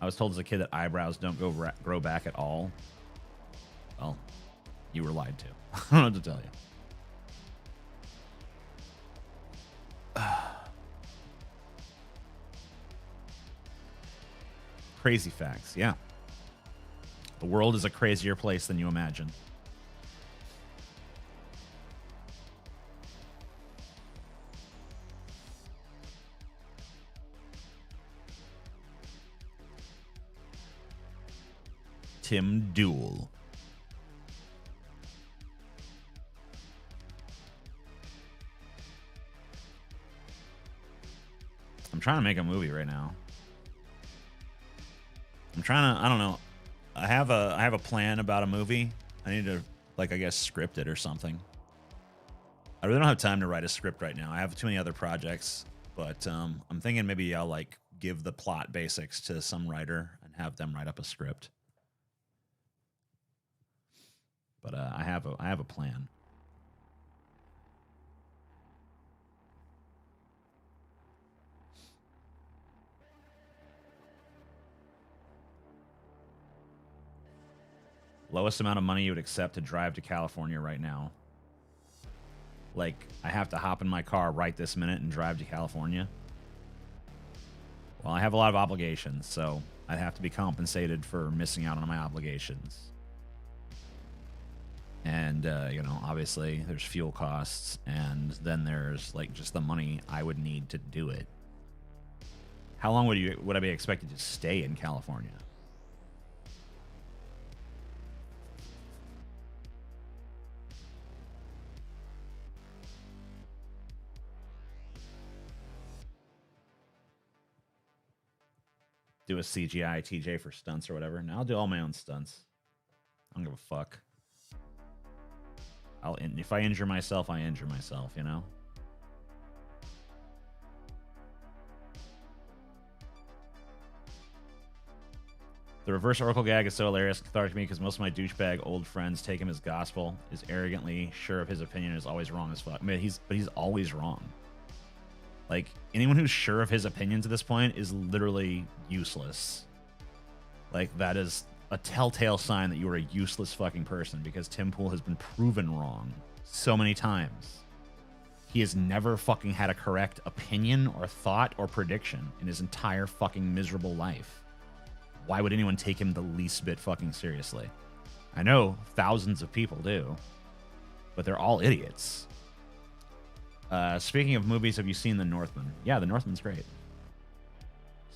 I was told as a kid that eyebrows don't grow back at all. Well, you were lied to. I don't know what to tell you. Crazy facts, yeah. The world is a crazier place than you imagine. Tim Duel. I'm trying to make a movie right now. I don't know. I have a plan about a movie. I need to, script it or something. I really don't have time to write a script right now. I have too many other projects, but I'm thinking maybe I'll give the plot basics to some writer and have them write up a script. But I have a plan. Lowest amount of money you would accept to drive to California right now. Like, I have to hop in my car right this minute and drive to California. Well, I have a lot of obligations, so I'd have to be compensated for missing out on my obligations. And, you know, obviously there's fuel costs, and then there's, like, just the money I would need to do it. How long would I be expected to stay in California? Do a CGI TJ for stunts or whatever. No, I'll do all my own stunts. I don't give a fuck. If I injure myself, I injure myself, you know? The reverse Oracle gag is so hilarious and cathartic to me because most of my douchebag old friends take him as gospel, is arrogantly sure of his opinion, is always wrong as fuck. I mean, he's always wrong. Like, anyone who's sure of his opinions at this point is literally useless. Like, that is a telltale sign that you are a useless fucking person, because Tim Pool has been proven wrong so many times. He has never fucking had a correct opinion or thought or prediction in his entire fucking miserable life. Why would anyone take him the least bit fucking seriously? I know thousands of people do, but they're all idiots. Speaking of movies, have you seen The Northman? Yeah, The Northman's great.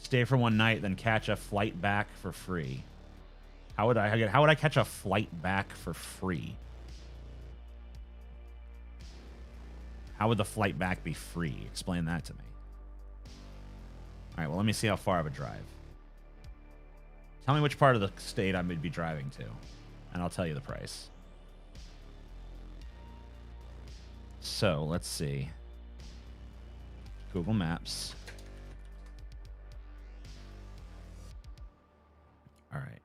Stay for one night, then catch a flight back for free. How would I catch a flight back for free? How would the flight back be free? Explain that to me. All right, well, let me see how far I would drive. Tell me which part of the state I would be driving to, and I'll tell you the price. So, let's see. Google Maps. All right.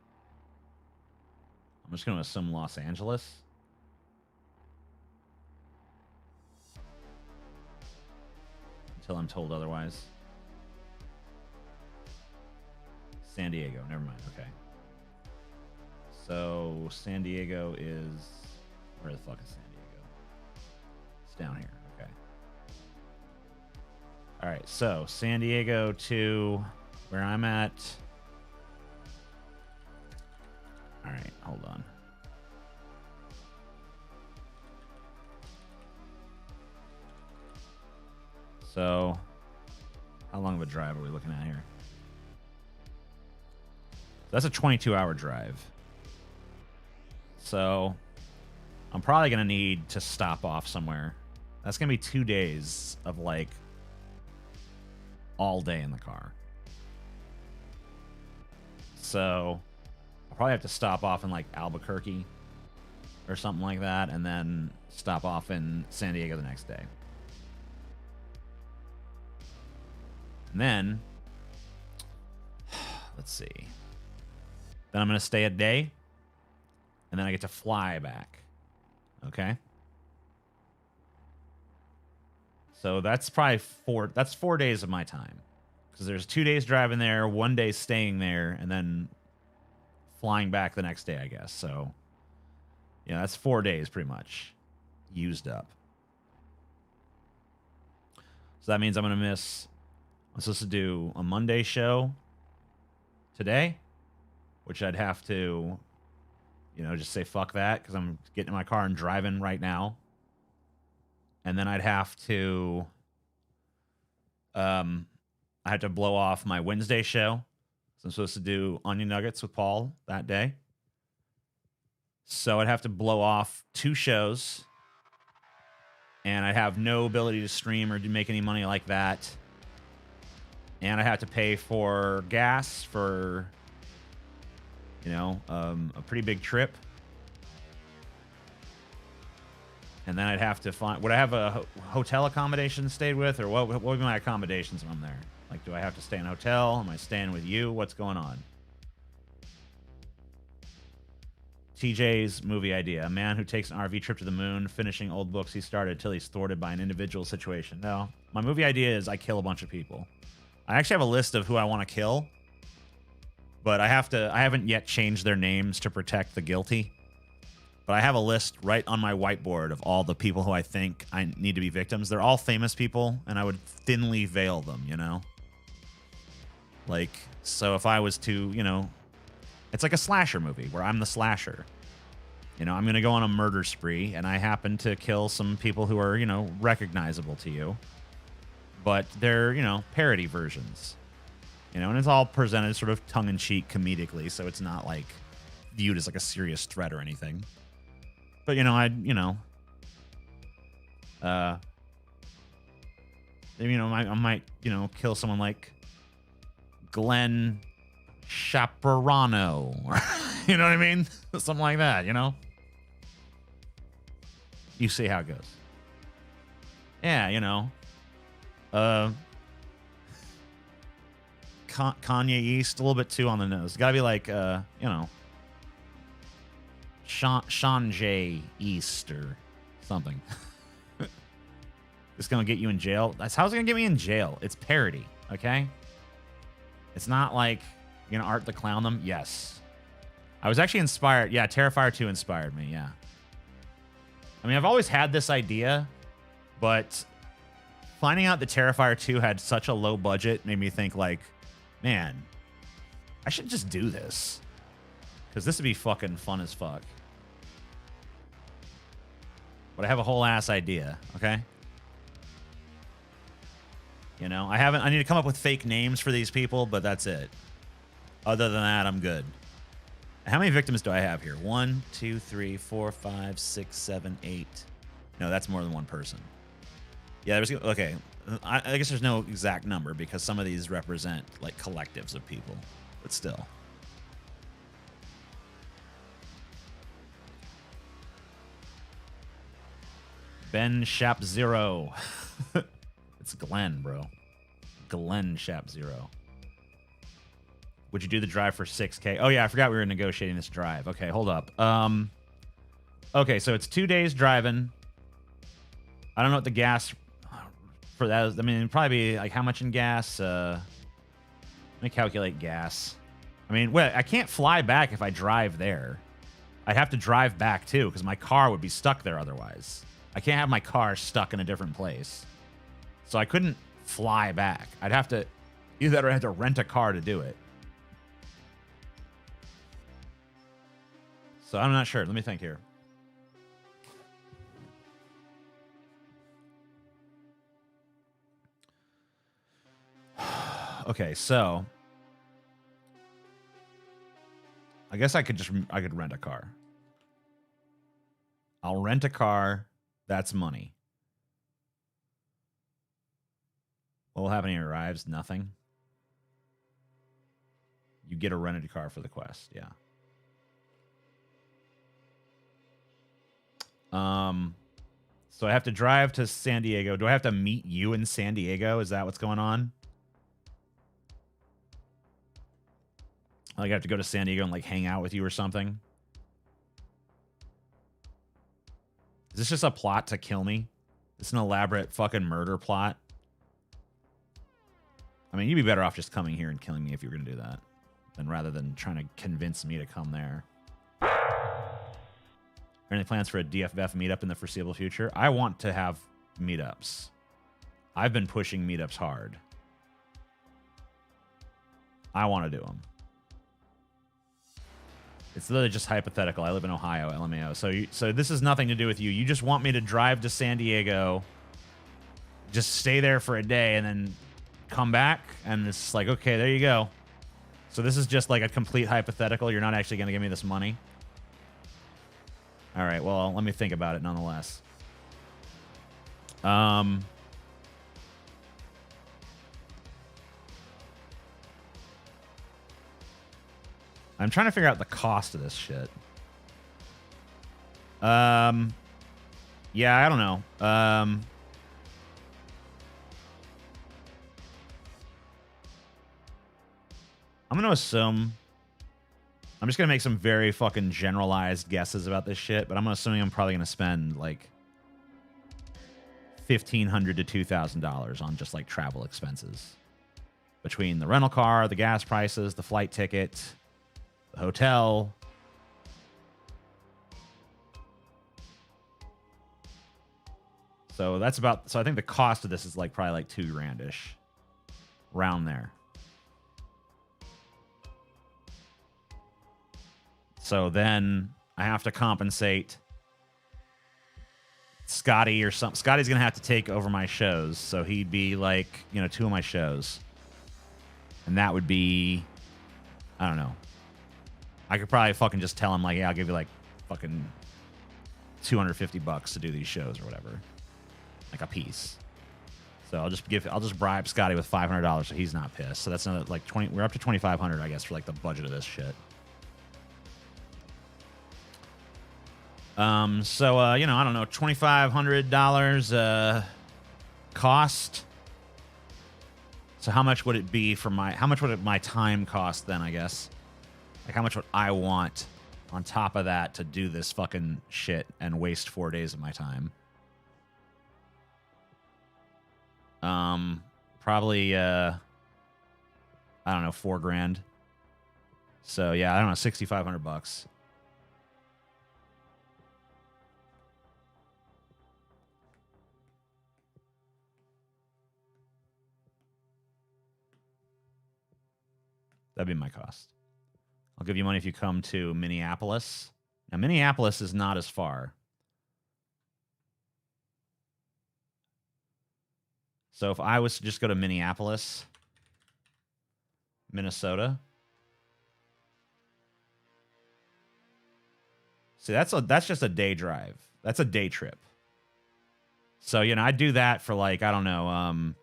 I'm just going to assume Los Angeles. Until I'm told otherwise. San Diego. Never mind. Okay. So, San Diego is... Where the fuck is San Diego? It's down here. Okay. All right. So, San Diego to where I'm at... All right, hold on. So, how long of a drive are we looking at here? That's a 22-hour drive. So, I'm probably going to need to stop off somewhere. That's going to be 2 days of, like, all day in the car. So... probably have to stop off in like Albuquerque or something like that, and then stop off in San Diego the next day. And then, let's see. Then I'm going to stay a day, and then I get to fly back. Okay? So that's probably 4 days of my time. Because there's 2 days driving there, 1 day staying there, and then flying back the next day, I guess. So, yeah, that's 4 days pretty much used up. So that means I'm going to miss... I'm supposed to do a Monday show today, which I'd have to, you know, just say fuck that because I'm getting in my car and driving right now. And then I'd have to... I had to blow off my Wednesday show. So I'm supposed to do Onion Nuggets with Paul that day. So I'd have to blow off 2 shows. And I'd have no ability to stream or to make any money like that. And I have to pay for gas for, you know, a pretty big trip. And then I'd have to find... Would I have a hotel accommodation stayed with? Or what would be my accommodations when I'm there? Like, do I have to stay in a hotel? Am I staying with you? What's going on? TJ's movie idea. A man who takes an RV trip to the moon, finishing old books he started till he's thwarted by an individual situation. No. My movie idea is I kill a bunch of people. I actually have a list of who I want to kill. But I haven't yet changed their names to protect the guilty. But I have a list right on my whiteboard of all the people who I think I need to be victims. They're all famous people, and I would thinly veil them, you know? Like, so if I was to, you know, it's like a slasher movie where I'm the slasher. You know, I'm going to go on a murder spree, and I happen to kill some people who are, you know, recognizable to you. But they're, you know, parody versions. You know, and it's all presented sort of tongue-in-cheek comedically, so it's not, like, viewed as, like, a serious threat or anything. But, you know, I might, you know, kill someone like Glenn Chaparano, or, you know what I mean? Something like that, you know? You see how it goes. Yeah, you know. Kanye East, a little bit too on the nose. Gotta be like, you know, Sean J. East or something. It's gonna get you in jail. That's how's it gonna get me in jail. It's parody, okay? It's not like you're gonna Art the Clown them. Yes. I was actually inspired. Yeah, Terrifier 2 inspired me, yeah. I mean, I've always had this idea, but finding out that Terrifier 2 had such a low budget made me think, like, man, I should just do this. Because this would be fucking fun as fuck. But I have a whole ass idea, okay? You know, I need to come up with fake names for these people, but that's it. Other than that, I'm good. How many victims do I have here? 1, 2, 3, 4, 5, 6, 7, 8. No, that's more than one person. Yeah, there's okay. I guess there's no exact number because some of these represent like collectives of people, but still. Ben Shap Zero. It's Glenn, bro. Glenn Shap Zero. Would you do the drive for 6K? Oh yeah, I forgot we were negotiating this drive. Okay, hold up. Okay, so it's 2 days driving. I don't know what the gas for that is. I mean, it'd probably be like how much in gas? Let me calculate gas. I mean, wait, I can't fly back if I drive there. I'd have to drive back too because my car would be stuck there otherwise. I can't have my car stuck in a different place. So I couldn't fly back. I'd have to either have to rent a car to do it. So I'm not sure. Let me think here. Okay, so I guess I could rent a car. I'll rent a car. That's money. What will happen when he arrives? Nothing. You get a rented car for the quest. Yeah. So I have to drive to San Diego. Do I have to meet you in San Diego? Is that what's going on? Like I have to go to San Diego and like hang out with you or something? Is this just a plot to kill me? It's an elaborate fucking murder plot. I mean, you'd be better off just coming here and killing me if you were going to do that, than rather than trying to convince me to come there. Are any plans for a DFF meetup in the foreseeable future? I want to have meetups. I've been pushing meetups hard. I want to do them. It's literally just hypothetical. I live in Ohio, LMAO. So this has nothing to do with you. You just want me to drive to San Diego, just stay there for a day, and then come back? And it's like, okay, there you go. So this is just like a complete hypothetical. You're not actually going to give me this money? All right, well, let me think about it nonetheless. I'm trying to figure out the cost of this shit. Yeah, I don't know. I'm going to assume... I'm just going to make some very fucking generalized guesses about this shit, but I'm assuming I'm probably going to spend, like, $1,500 to $2,000 on just, like, travel expenses. Between the rental car, the gas prices, the flight ticket, the hotel. So that's about. So I think the cost of this is like probably like $2,000-ish, around there. So then I have to compensate Scotty or something. Scotty's gonna have to take over my shows, so he'd be like, 2 of my shows, and that would be, I don't know. I could probably fucking just tell him like, yeah, I'll give you like fucking $250 to do these shows or whatever, like a piece. So I'll just bribe Scotty with $500 so he's not pissed. So that's another like 20. We're up to $2,500, I guess, for like the budget of this shit. So I don't know, $2,500 cost. So how much would it be for how much would my time cost then, I guess? Like how much would I want on top of that to do this fucking shit and waste 4 days of my time? Probably I don't know, $4,000. So yeah, I don't know, $6,500. That'd be my cost. I'll give you money if you come to Minneapolis. Now, Minneapolis is not as far. So if I was to just go to Minneapolis, Minnesota. See, that's just a day drive. That's a day trip. So, I'd do that for like, I don't know,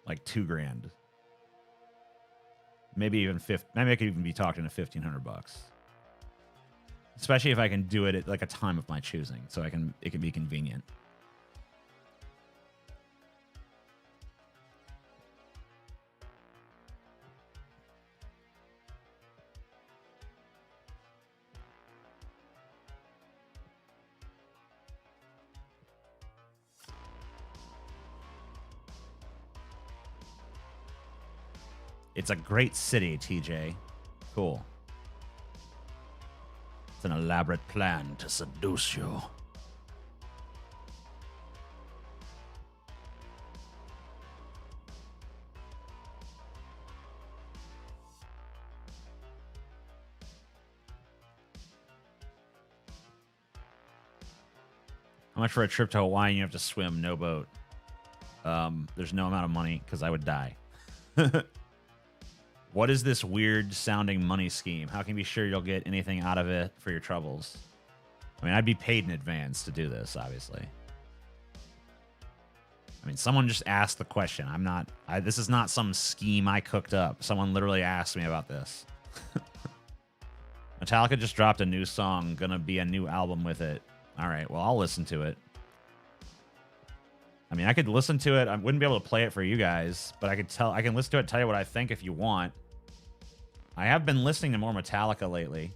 like $2,000. Maybe even maybe I could even be talking to $1,500. Especially if I can do it at like a time of my choosing, so it can be convenient. It's a great city, TJ. Cool. It's an elaborate plan to seduce you. How much for a trip to Hawaii? You have to swim, no boat. There's no amount of money because I would die. What is this weird sounding money scheme? How can you be sure you'll get anything out of it for your troubles? I mean, I'd be paid in advance to do this, obviously. I mean, someone just asked the question. This is not some scheme I cooked up. Someone literally asked me about this. Metallica just dropped a new song. Gonna be a new album with it. All right, well, I'll listen to it. I mean, I could listen to it. I wouldn't be able to play it for you guys, but I can listen to it, tell you what I think if you want. I have been listening to more Metallica lately.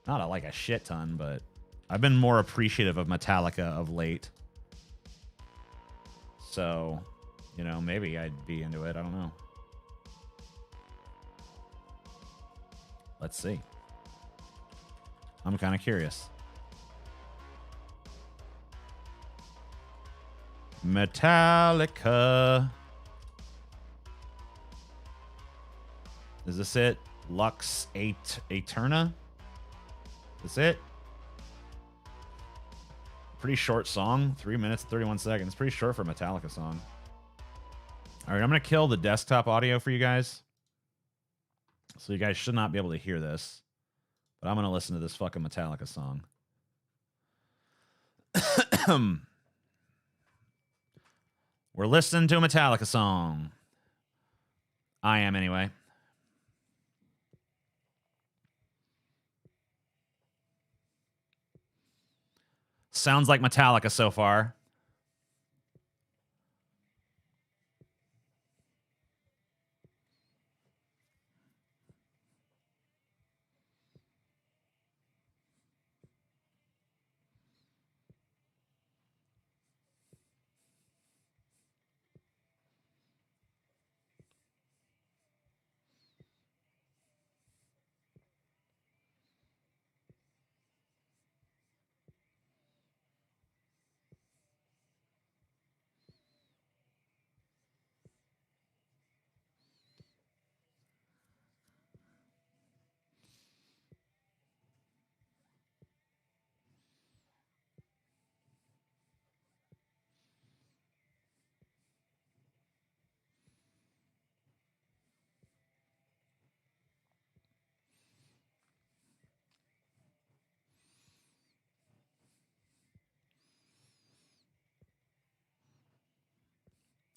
Not like a shit ton, but I've been more appreciative of Metallica of late. So, maybe I'd be into it. I don't know. Let's see. I'm kind of curious. Metallica. Is this it? Lux Eterna? Is it? Pretty short song. 3 minutes and 31 seconds. Pretty short for a Metallica song. All right, I'm going to kill the desktop audio for you guys. So you guys should not be able to hear this. But I'm going to listen to this fucking Metallica song. We're listening to a Metallica song. I am, anyway. Sounds like Metallica so far.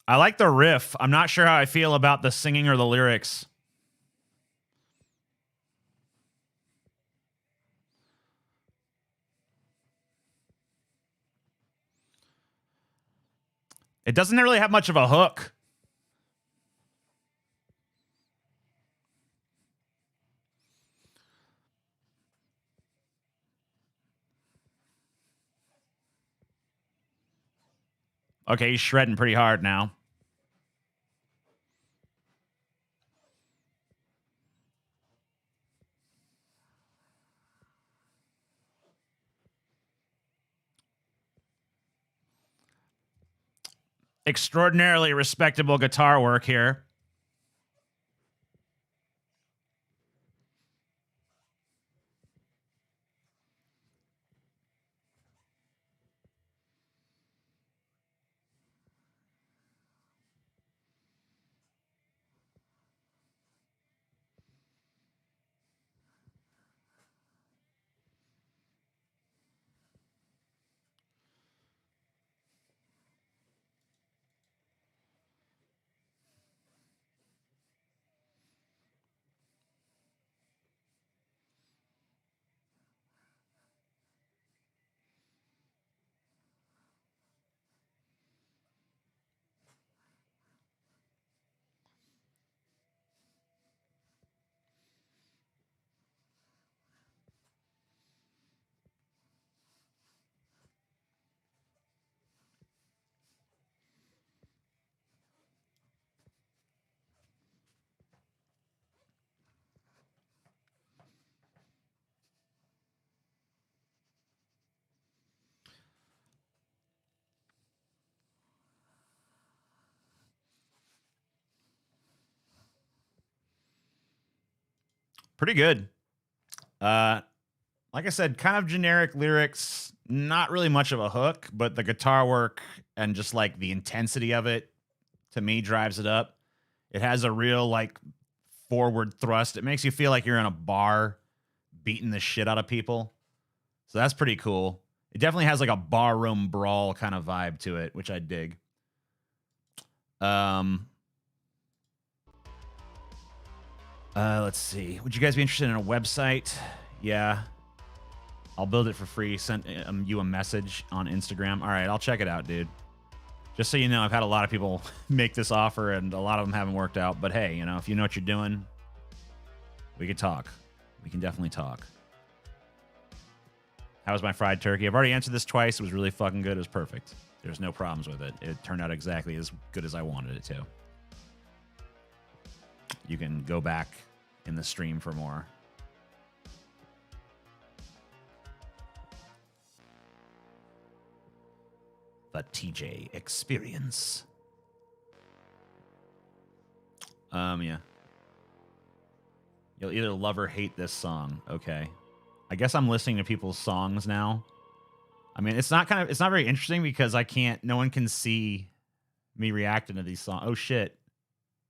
I like the riff. I'm not sure how I feel about the singing or the lyrics. It doesn't really have much of a hook. Okay, he's shredding pretty hard now. Extraordinarily respectable guitar work here. Pretty good. Like I said, kind of generic lyrics, not really much of a hook, but the guitar work and just like the intensity of it to me drives it up. It has a real like forward thrust. It makes you feel like you're in a bar beating the shit out of people. So that's pretty cool. It definitely has like a barroom brawl kind of vibe to it, which I dig. Let's see. Would you guys be interested in a website? Yeah. I'll build it for free. Send you a message on Instagram. All right, I'll check it out, dude. Just so you know, I've had a lot of people make this offer, and a lot of them haven't worked out. But hey, you know, if you know what you're doing, we could talk. We can definitely talk. How was my fried turkey? I've already answered this twice. It was really fucking good. It was perfect. There's no problems with it. It turned out exactly as good as I wanted it to. You can go back in the stream for more. The TJ Experience. Yeah. You'll either love or hate this song. Okay. I guess I'm listening to people's songs now. I mean, it's not very interesting because no one can see me reacting to these songs. Oh shit.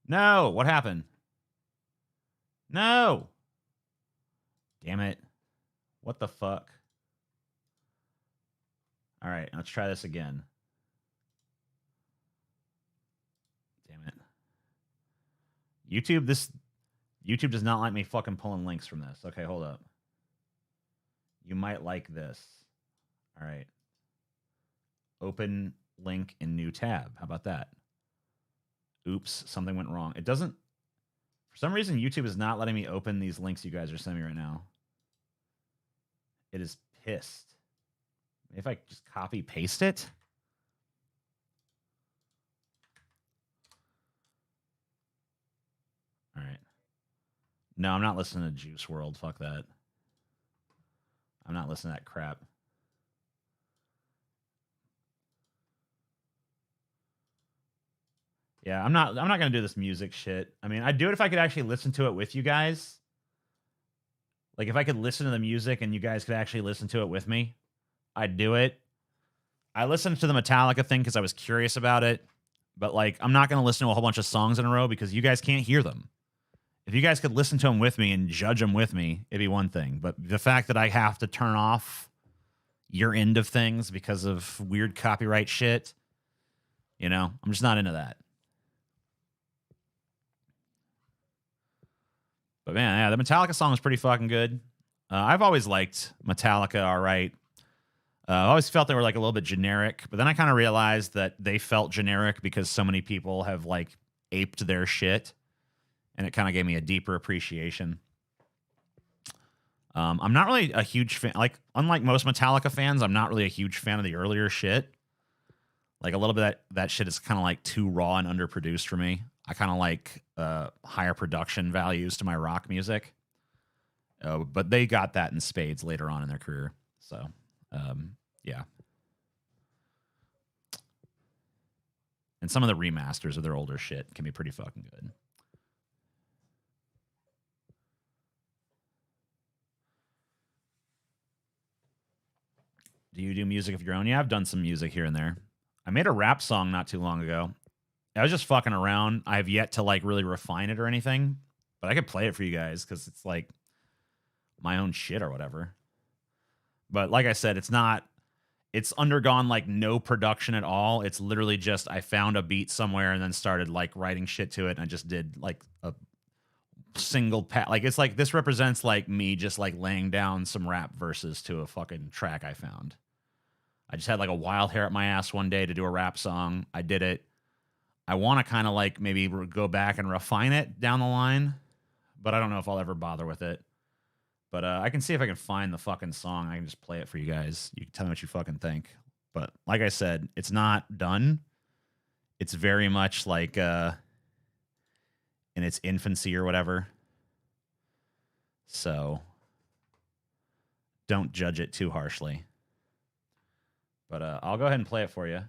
No, what happened? No. Damn it. What the fuck? All right, let's try this again. Damn it. YouTube does not like me fucking pulling links from this. Okay, hold up. You might like this. All right. Open link in new tab. How about that? Oops, something went wrong. It doesn't... For some reason, YouTube is not letting me open these links you guys are sending me right now. It is pissed. If I just copy paste it. All right. No, I'm not listening to Juice WRLD. Fuck that. I'm not listening to that crap. Yeah, I'm not gonna do this music shit. I mean, I'd do it if I could actually listen to it with you guys. Like if I could listen to the music and you guys could actually listen to it with me, I'd do it. I listened to the Metallica thing because I was curious about it, but like I'm not gonna listen to a whole bunch of songs in a row because you guys can't hear them. If you guys could listen to them with me and judge them with me, it'd be one thing. But the fact that I have to turn off your end of things because of weird copyright shit, you know, I'm just not into that. But man, yeah, the Metallica song is pretty fucking good. I've always liked Metallica, all right. I always felt they were like a little bit generic, but then I kind of realized that they felt generic because so many people have like aped their shit, and it kind of gave me a deeper appreciation. I'm not really a huge fan. Like, unlike most Metallica fans, I'm not really a huge fan of the earlier shit. Like, a little bit of that shit is kind of like too raw and underproduced for me. I kind of like higher production values to my rock music. But they got that in spades later on in their career. So, yeah. And some of the remasters of their older shit can be pretty fucking good. Do you do music of your own? Yeah, I've done some music here and there. I made a rap song not too long ago. I was just fucking around. I have yet to like really refine it or anything, but I could play it for you guys because it's like my own shit or whatever. But like I said, it's undergone like no production at all. It's literally just I found a beat somewhere and then started like writing shit to it, and I just did like a single pat. Like, it's like this represents like me just like laying down some rap verses to a fucking track I found. I just had like a wild hair at my ass one day to do a rap song. I did it. I want to kind of like maybe go back and refine it down the line, but I don't know if I'll ever bother with it. But I can see if I can find the fucking song. I can just play it for you guys. You can tell me what you fucking think. But like I said, it's not done. It's very much like in its infancy or whatever. So don't judge it too harshly. But I'll go ahead and play it for you.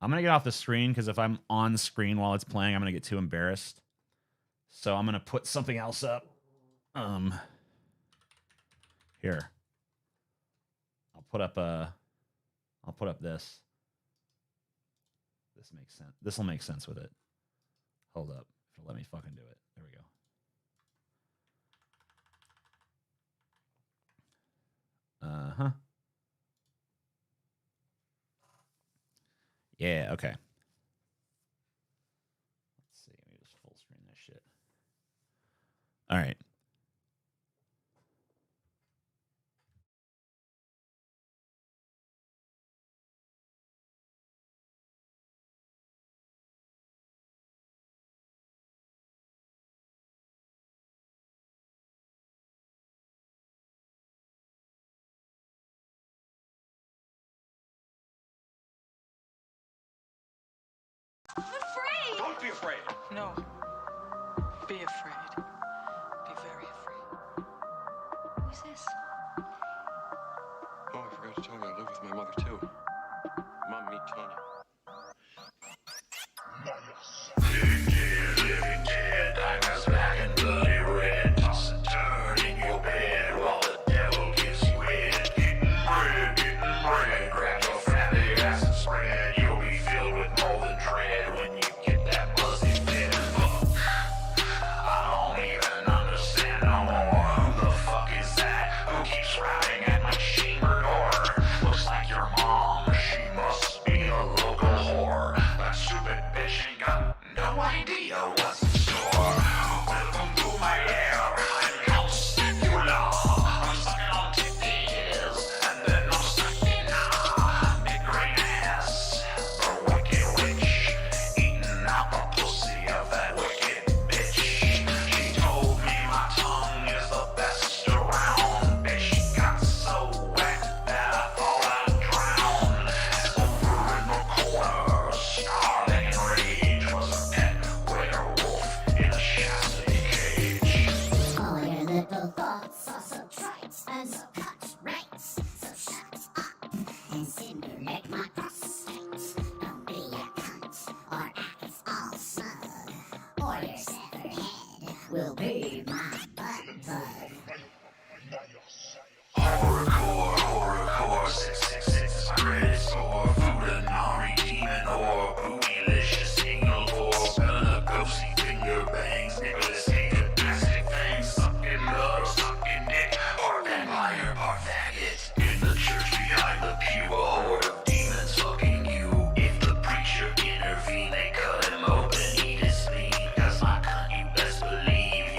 I'm going to get off the screen because if I'm on screen while it's playing, I'm going to get too embarrassed. So I'm going to put something else up. Here. I'll put up this. This makes sense. This will make sense with it. Hold up. It'll let me fucking do it. There we go. Uh-huh. Yeah, okay. Let's see. Let me just full screen this shit. All right. I'm afraid. Don't be afraid. No. Be afraid. Be very afraid. Who's this? Oh, I forgot to tell you, I live with my mother, too. Mom, meet Tanya. Intervene, they cut him open, eat his meat. That's my cunt, you best believe.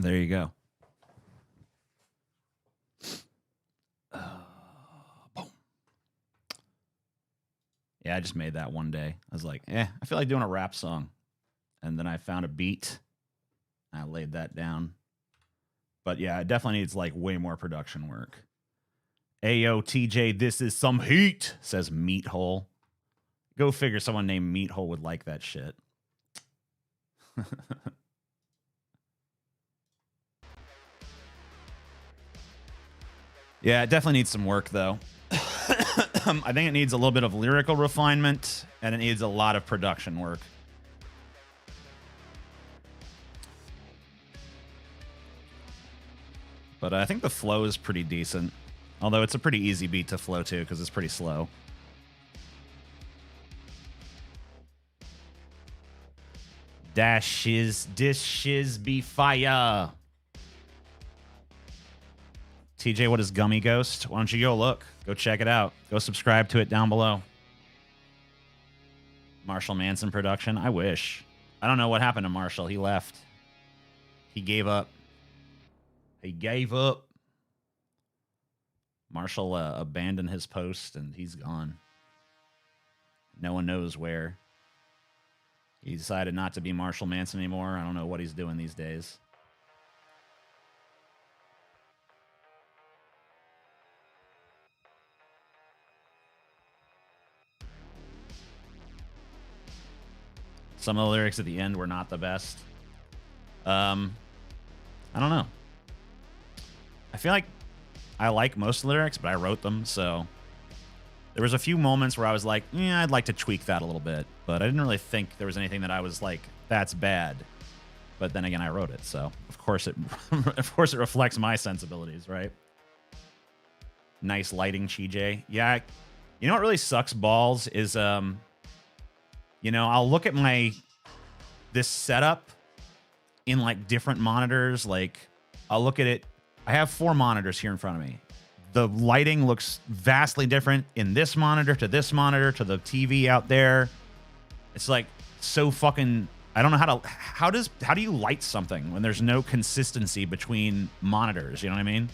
There you go. Boom. Yeah, I just made that one day. I was like, I feel like doing a rap song. And then I found a beat. And I laid that down. But yeah, it definitely needs like way more production work. Ayo, TJ, this is some heat, says Meathole. Go figure someone named Meathole would like that shit. Yeah, it definitely needs some work, though. I think it needs a little bit of lyrical refinement, and it needs a lot of production work. But I think the flow is pretty decent. Although it's a pretty easy beat to flow to, because it's pretty slow. Dishes be fire. TJ, what is Gummy Ghost? Why don't you go look? Go check it out. Go subscribe to it down below. Marshall Manson production? I wish. I don't know what happened to Marshall. He left. He gave up. He gave up. Marshall abandoned his post, and he's gone. No one knows where. He decided not to be Marshall Manson anymore. I don't know what he's doing these days. Some of the lyrics at the end were not the best. I don't know. I feel like I like most of the lyrics, but I wrote them, so there was a few moments where I was like, yeah, I'd like to tweak that a little bit, but I didn't really think there was anything that I was like, that's bad. But then again, I wrote it, so of course it reflects my sensibilities, right? Nice lighting, CJ. Yeah, you know what really sucks balls is you know, I'll look at this setup in like different monitors. Like I'll look at it. I have 4 monitors here in front of me. The lighting looks vastly different in this monitor to this monitor to the TV out there. It's like so fucking, I don't know how do you light something when there's no consistency between monitors? You know what I mean?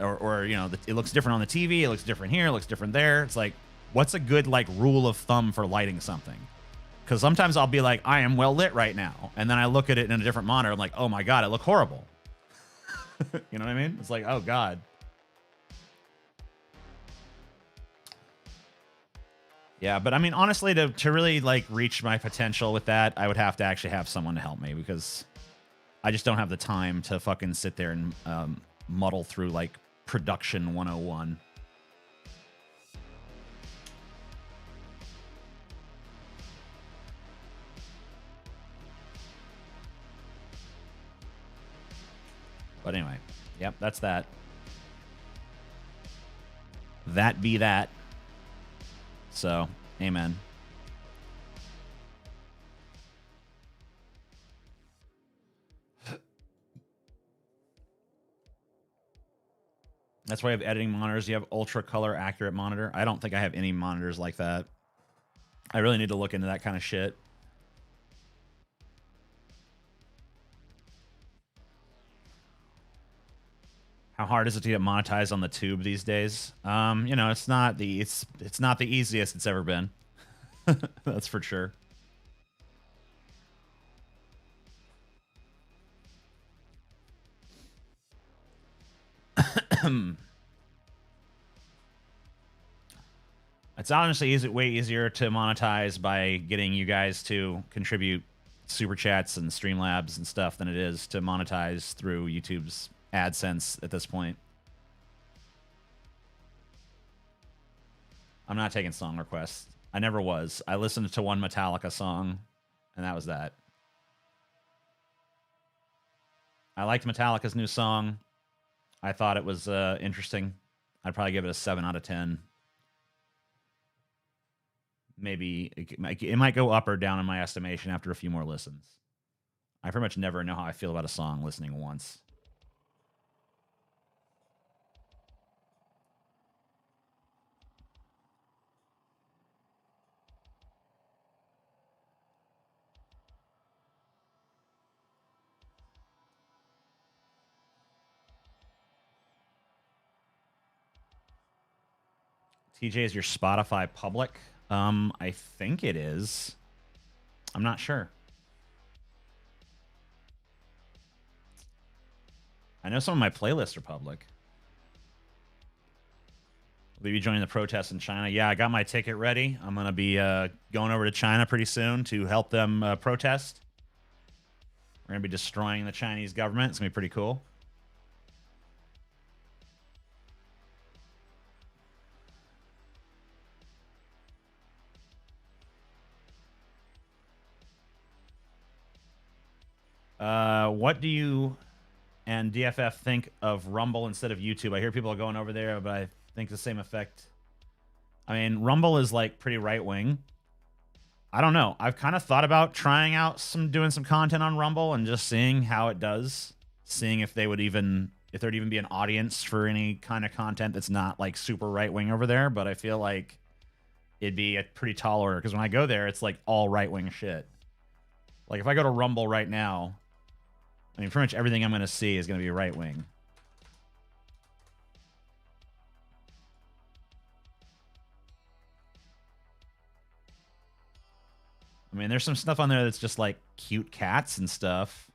Or you know, it looks different on the TV. It looks different here. It looks different there. It's like, what's a good like rule of thumb for lighting something? Because sometimes I'll be like, I am well lit right now. And then I look at it in a different monitor. I'm like, oh my God, it look horrible. You know what I mean? It's like, oh God. Yeah, but I mean, honestly, to really like reach my potential with that, I would have to actually have someone to help me, because I just don't have the time to fucking sit there and muddle through like production 101. But anyway, yep, that's that. That be that. So, amen. That's why you have editing monitors. You have ultra color accurate monitor. I don't think I have any monitors like that. I really need to look into that kind of shit. How hard is it to get monetized on the tube these days? You know, it's not the easiest it's ever been. That's for sure. It's honestly way easier to monetize by getting you guys to contribute super chats and Streamlabs and stuff than it is to monetize through YouTube's AdSense at this point. I'm not taking song requests. I never was. I listened to one Metallica song, and that was that. I liked Metallica's new song. I thought it was interesting. I'd probably give it a 7 out of 10. Maybe it might go up or down in my estimation after a few more listens. I pretty much never know how I feel about a song listening once. TJ, is your Spotify public? I think it is. I'm not sure. I know some of my playlists are public. Will you be joining the protests in China? Yeah, I got my ticket ready. I'm going to be going over to China pretty soon to help them protest. We're going to be destroying the Chinese government. It's going to be pretty cool. What do you and DFF think of Rumble instead of YouTube? I hear people are going over there, but I think the same effect. I mean, Rumble is like pretty right wing. I don't know. I've kind of thought about trying out doing some content on Rumble and just seeing how it does. Seeing if there'd even be an audience for any kind of content that's not like super right wing over there. But I feel like it'd be a pretty tall order because when I go there, it's like all right wing shit. Like if I go to Rumble right now, I mean, pretty much everything I'm going to see is going to be right wing. I mean, there's some stuff on there that's just like cute cats and stuff.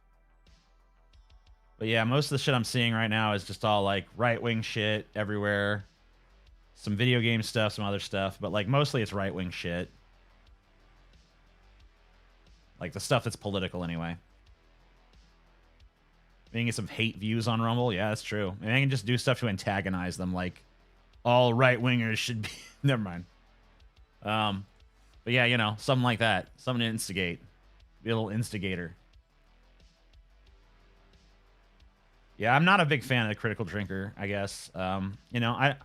But yeah, most of the shit I'm seeing right now is just all like right-wing shit everywhere. Some video game stuff, some other stuff. But like mostly it's right-wing shit. Like the stuff that's political anyway. Maybe I can get some hate views on Rumble. Yeah, that's true. Maybe I can just do stuff to antagonize them. Like all right-wingers should be... Never mind. But yeah, you know, something like that. Something to instigate. Be a little instigator. Yeah, I'm not a big fan of the critical drinker, I guess. You know, I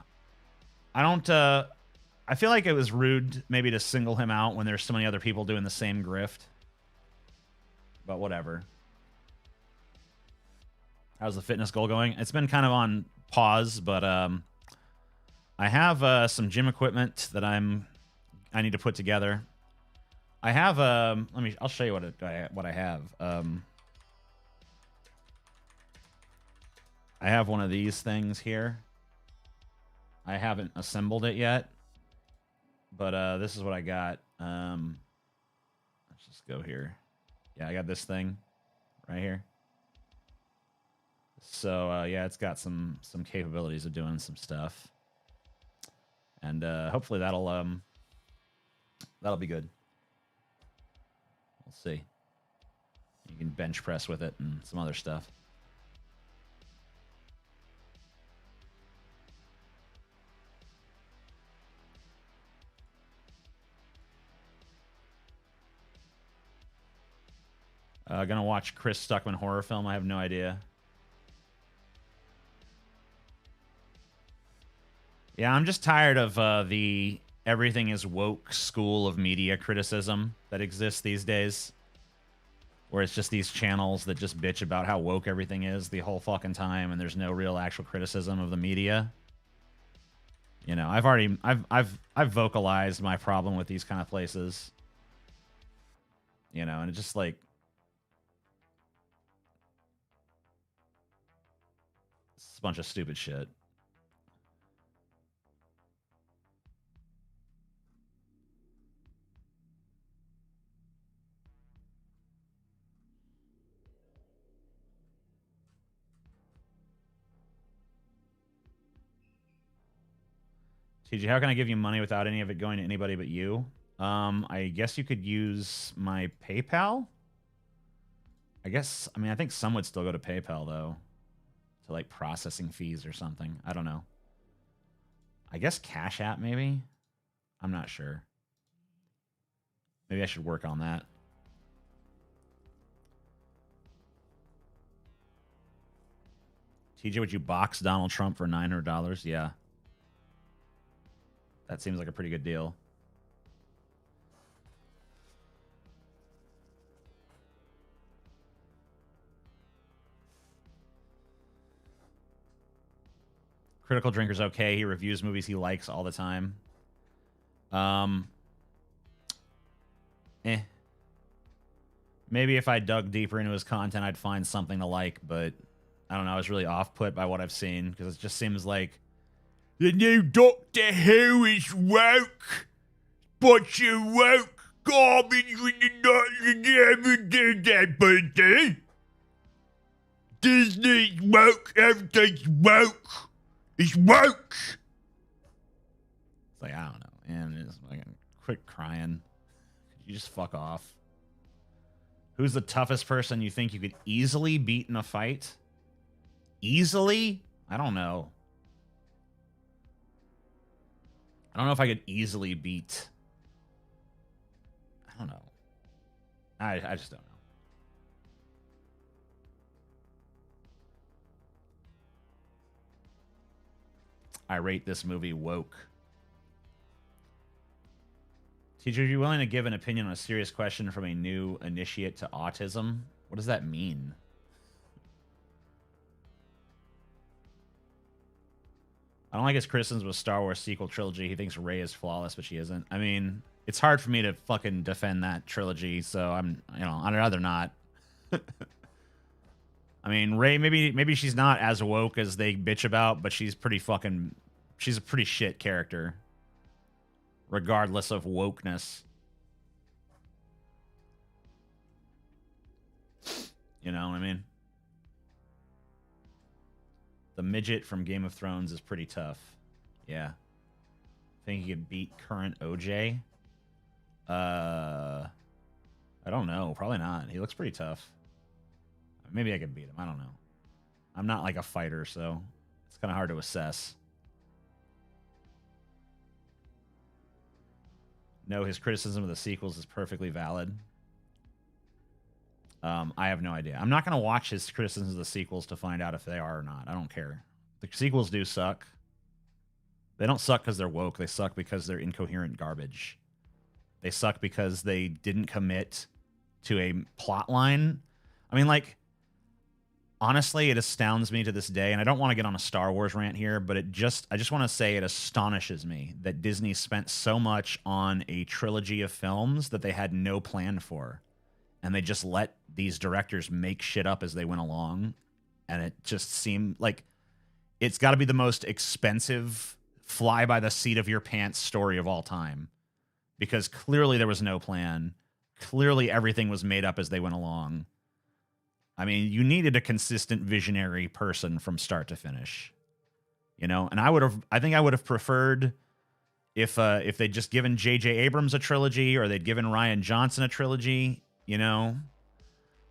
don't... I feel like it was rude maybe to single him out when there's so many other people doing the same grift. But whatever. How's the fitness goal going? It's been kind of on pause, but I have some gym equipment that I need to put together. I have I'll show you what I have. I have one of these things here. I haven't assembled it yet, but this is what I got. Let's just go here. Yeah, I got this thing right here. So yeah, it's got some capabilities of doing some stuff, and hopefully that'll be good. We'll see. You can bench press with it and some other stuff. Gonna watch Chris Stuckman horror film. I have no idea. Yeah, I'm just tired of the everything is woke school of media criticism that exists these days. Where it's just these channels that just bitch about how woke everything is the whole fucking time and there's no real actual criticism of the media. You know, I've vocalized my problem with these kind of places. You know, and it's just like it's a bunch of stupid shit. TJ, how can I give you money without any of it going to anybody but you? I guess you could use my PayPal. I think some would still go to PayPal, though. To, like, processing fees or something. I don't know. I guess Cash App, maybe? I'm not sure. Maybe I should work on that. TJ, would you box Donald Trump for $900? Yeah. That seems like a pretty good deal. Critical Drinker's okay. He reviews movies he likes all the time. Maybe if I dug deeper into his content, I'd find something to like, but I don't know. I was really off-put by what I've seen because it just seems like The new Doctor Who is woke. Bunch of woke garbage with the Doctor never did that, buddy. Disney's woke, everything's woke. It's woke. It's like, I don't know, man. It's like, quit crying. Could you just fuck off? Who's the toughest person you think you could easily beat in a fight? Easily? I don't know. I don't know if I could easily beat. I don't know. I just don't know. I rate this movie woke. Teacher, are you willing to give an opinion on a serious question from a new initiate to autism? What does that mean? I don't like his criticisms with Star Wars sequel trilogy. He thinks Rey is flawless, but she isn't. I mean, it's hard for me to fucking defend that trilogy, so I'm, you know, I'd rather not. I mean, Rey, maybe she's not as woke as they bitch about, but she's a pretty shit character. Regardless of wokeness. You know what I mean? The midget from Game of Thrones is pretty tough. Yeah. Think he could beat current OJ? I don't know. Probably not. He looks pretty tough. Maybe I could beat him. I don't know. I'm not like a fighter, so it's kind of hard to assess. No, his criticism of the sequels is perfectly valid. I have no idea. I'm not going to watch his criticisms of the sequels to find out if they are or not. I don't care. The sequels do suck. They don't suck because they're woke. They suck because they're incoherent garbage. They suck because they didn't commit to a plot line. I mean, like, honestly, it astounds me to this day, and I don't want to get on a Star Wars rant here, but I just want to say it astonishes me that Disney spent so much on a trilogy of films that they had no plan for. And they just let these directors make shit up as they went along. And it just seemed like it's got to be the most expensive fly by the seat of your pants story of all time. Because clearly there was no plan. Clearly everything was made up as they went along. I mean, you needed a consistent visionary person from start to finish. You know, and I think I would have preferred if they'd just given J.J. Abrams a trilogy or they'd given Rian Johnson a trilogy. You know,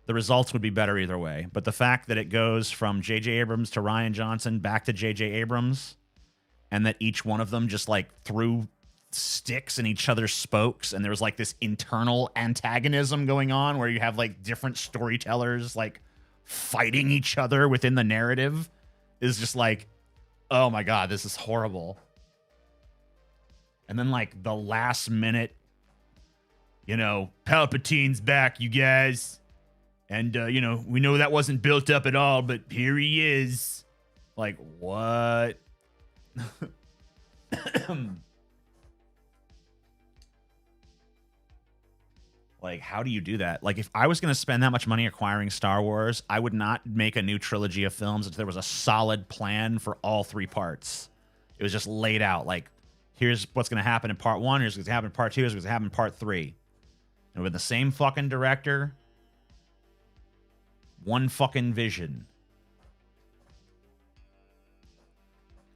the results would be better either way. But the fact that it goes from J.J. Abrams to Rian Johnson back to J.J. Abrams, and that each one of them just like threw sticks in each other's spokes, and there was like this internal antagonism going on where you have like different storytellers like fighting each other within the narrative, is just like, oh my God, this is horrible. And then like the last minute, you know, Palpatine's back, you guys. And, you know, we know that wasn't built up at all, but here he is. Like, what? Like, how do you do that? Like, if I was going to spend that much money acquiring Star Wars, I would not make a new trilogy of films until there was a solid plan for all three parts. It was just laid out. Like, here's what's going to happen in part one. Here's what's going to happen in part two. Here's what's going to happen in part three. And with the same fucking director, one fucking vision.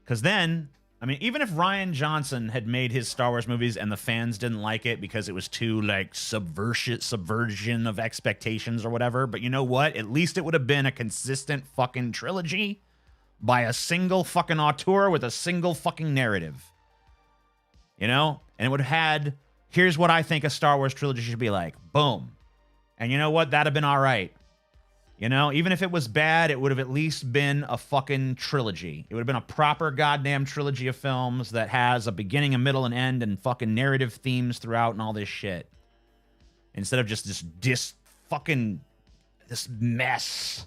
Because then, I mean, even if Rian Johnson had made his Star Wars movies and the fans didn't like it because it was too, like, subversion of expectations or whatever, but you know what? At least it would have been a consistent fucking trilogy by a single fucking auteur with a single fucking narrative. You know? And it would have had, here's what I think a Star Wars trilogy should be like. Boom. And you know what? That'd have been all right. You know, even if it was bad, it would have at least been a fucking trilogy. It would have been a proper goddamn trilogy of films that has a beginning, a middle, and end, and fucking narrative themes throughout and all this shit. Instead of just this mess,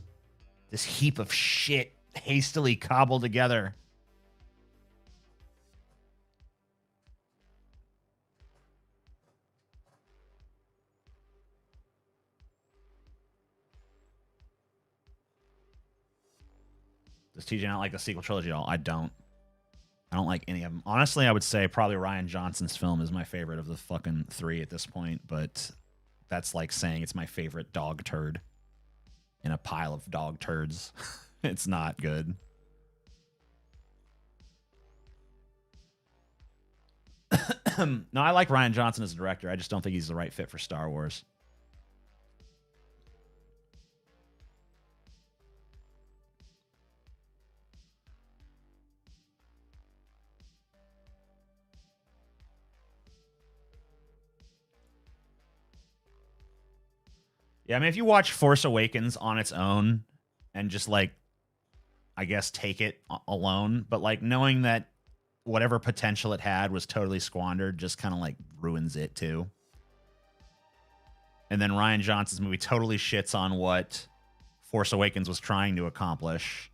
this heap of shit hastily cobbled together. Does TJ not like the sequel trilogy at all? I don't. I don't like any of them. Honestly, I would say probably Rian Johnson's film is my favorite of the fucking three at this point, but that's like saying it's my favorite dog turd in a pile of dog turds. It's not good. No, I like Rian Johnson as a director. I just don't think he's the right fit for Star Wars. Yeah, I mean, if you watch Force Awakens on its own and just like, I guess, take it alone, but like knowing that whatever potential it had was totally squandered just kind of like ruins it too. And then Rian Johnson's movie totally shits on what Force Awakens was trying to accomplish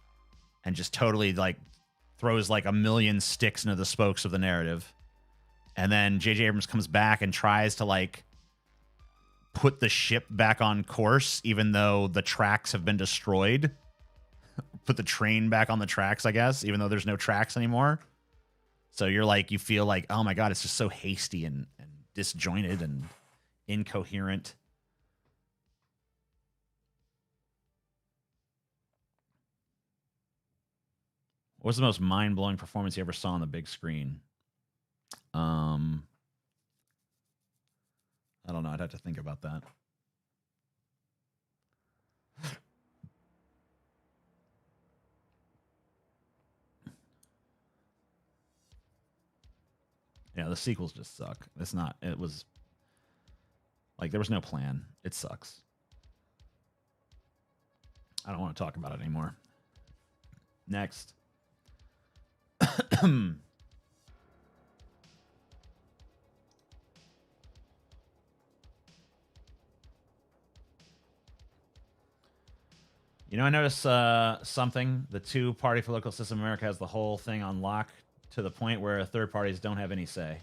and just totally like throws like a million sticks into the spokes of the narrative. And then J.J. Abrams comes back and tries to like put the ship back on course, even though the tracks have been destroyed. Put the train back on the tracks, I guess, even though there's no tracks anymore. So you're like, you feel like, oh my God, it's just so hasty and disjointed and incoherent. What was the most mind-blowing performance you ever saw on the big screen? I don't know. I'd have to think about that. Yeah, the sequels just suck. It's not. It was like there was no plan. It sucks. I don't want to talk about it anymore. Next. You know, I noticed something. The two-party political system in America has the whole thing on lock to the point where third parties don't have any say.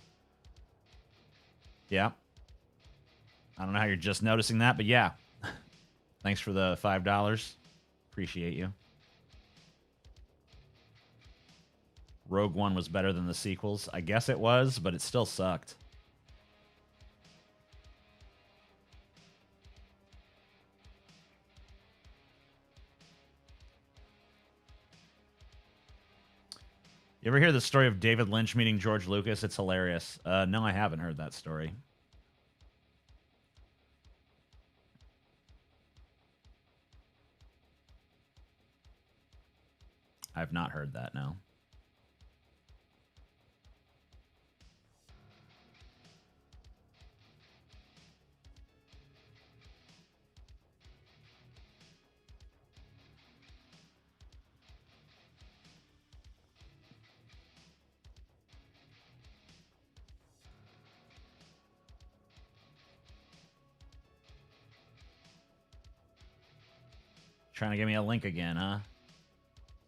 Yeah. I don't know how you're just noticing that, but yeah. Thanks for the $5. Appreciate you. Rogue One was better than the sequels. I guess it was, but it still sucked. You ever hear the story of David Lynch meeting George Lucas? It's hilarious. No, I haven't heard that story. I've not heard that, no. Trying to give me a link again, huh?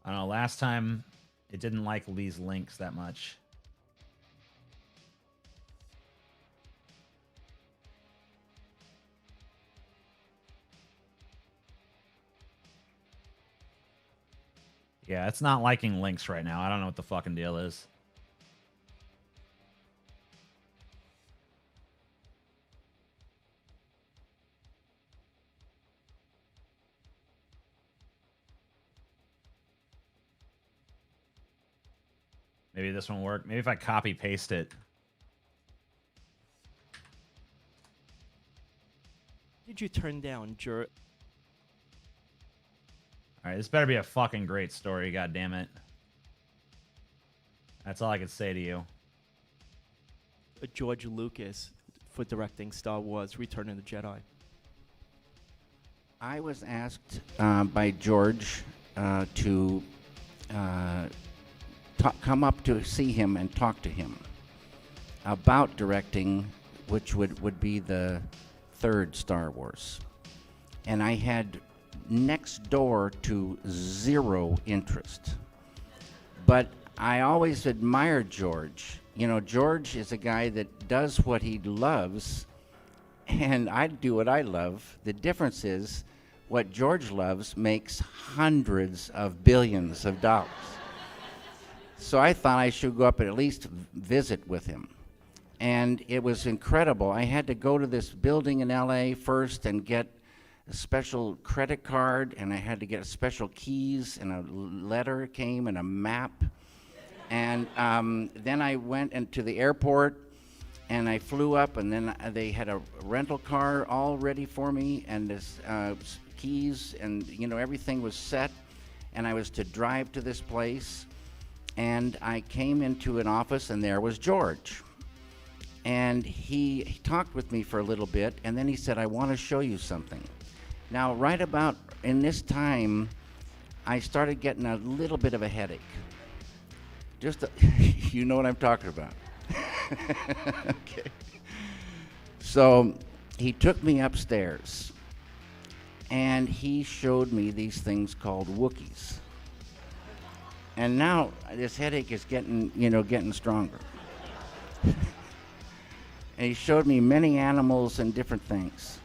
I don't know. Last time, it didn't like these links that much. Yeah, it's not liking links right now. I don't know what the fucking deal is. Maybe this won't work. Maybe if I copy paste it. Did you turn down, jerk? All right, this better be a fucking great story, God damn it. That's all I can say to you. George Lucas for directing Star Wars: Return of the Jedi. I was asked by George to come up to see him and talk to him about directing, which would be the third Star Wars. And I had next door to zero interest. But I always admired George. You know, George is a guy that does what he loves, and I do what I love. The difference is what George loves makes hundreds of billions of dollars. So I thought I should go up and at least visit with him. And it was incredible. I had to go to this building in LA first and get a special credit card, and I had to get special keys, and a letter came and a map. And then I went into the airport, and I flew up, and then they had a rental car all ready for me, and this keys, and everything was set, and I was to drive to this place. And I came into an office, and there was George. And he talked with me for a little bit, and then he said, I want to show you something. Now, right about in this time, I started getting a little bit of a headache. You know what I'm talking about. Okay. So he took me upstairs, and he showed me these things called Wookiees. And now this headache is getting stronger. And he showed me many animals and different things.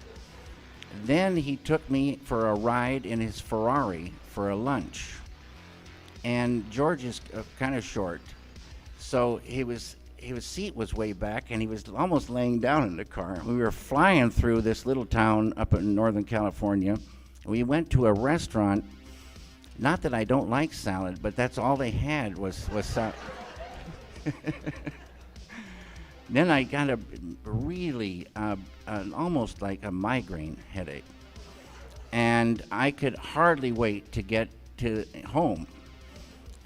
Then he took me for a ride in his Ferrari for a lunch. And George is kind of short, so his seat was way back, and he was almost laying down in the car. We were flying through this little town up in Northern California. We went to a restaurant. Not that I don't like salad, but that's all they had was salad. Then I got a really, almost like a migraine headache. And I could hardly wait to get to home.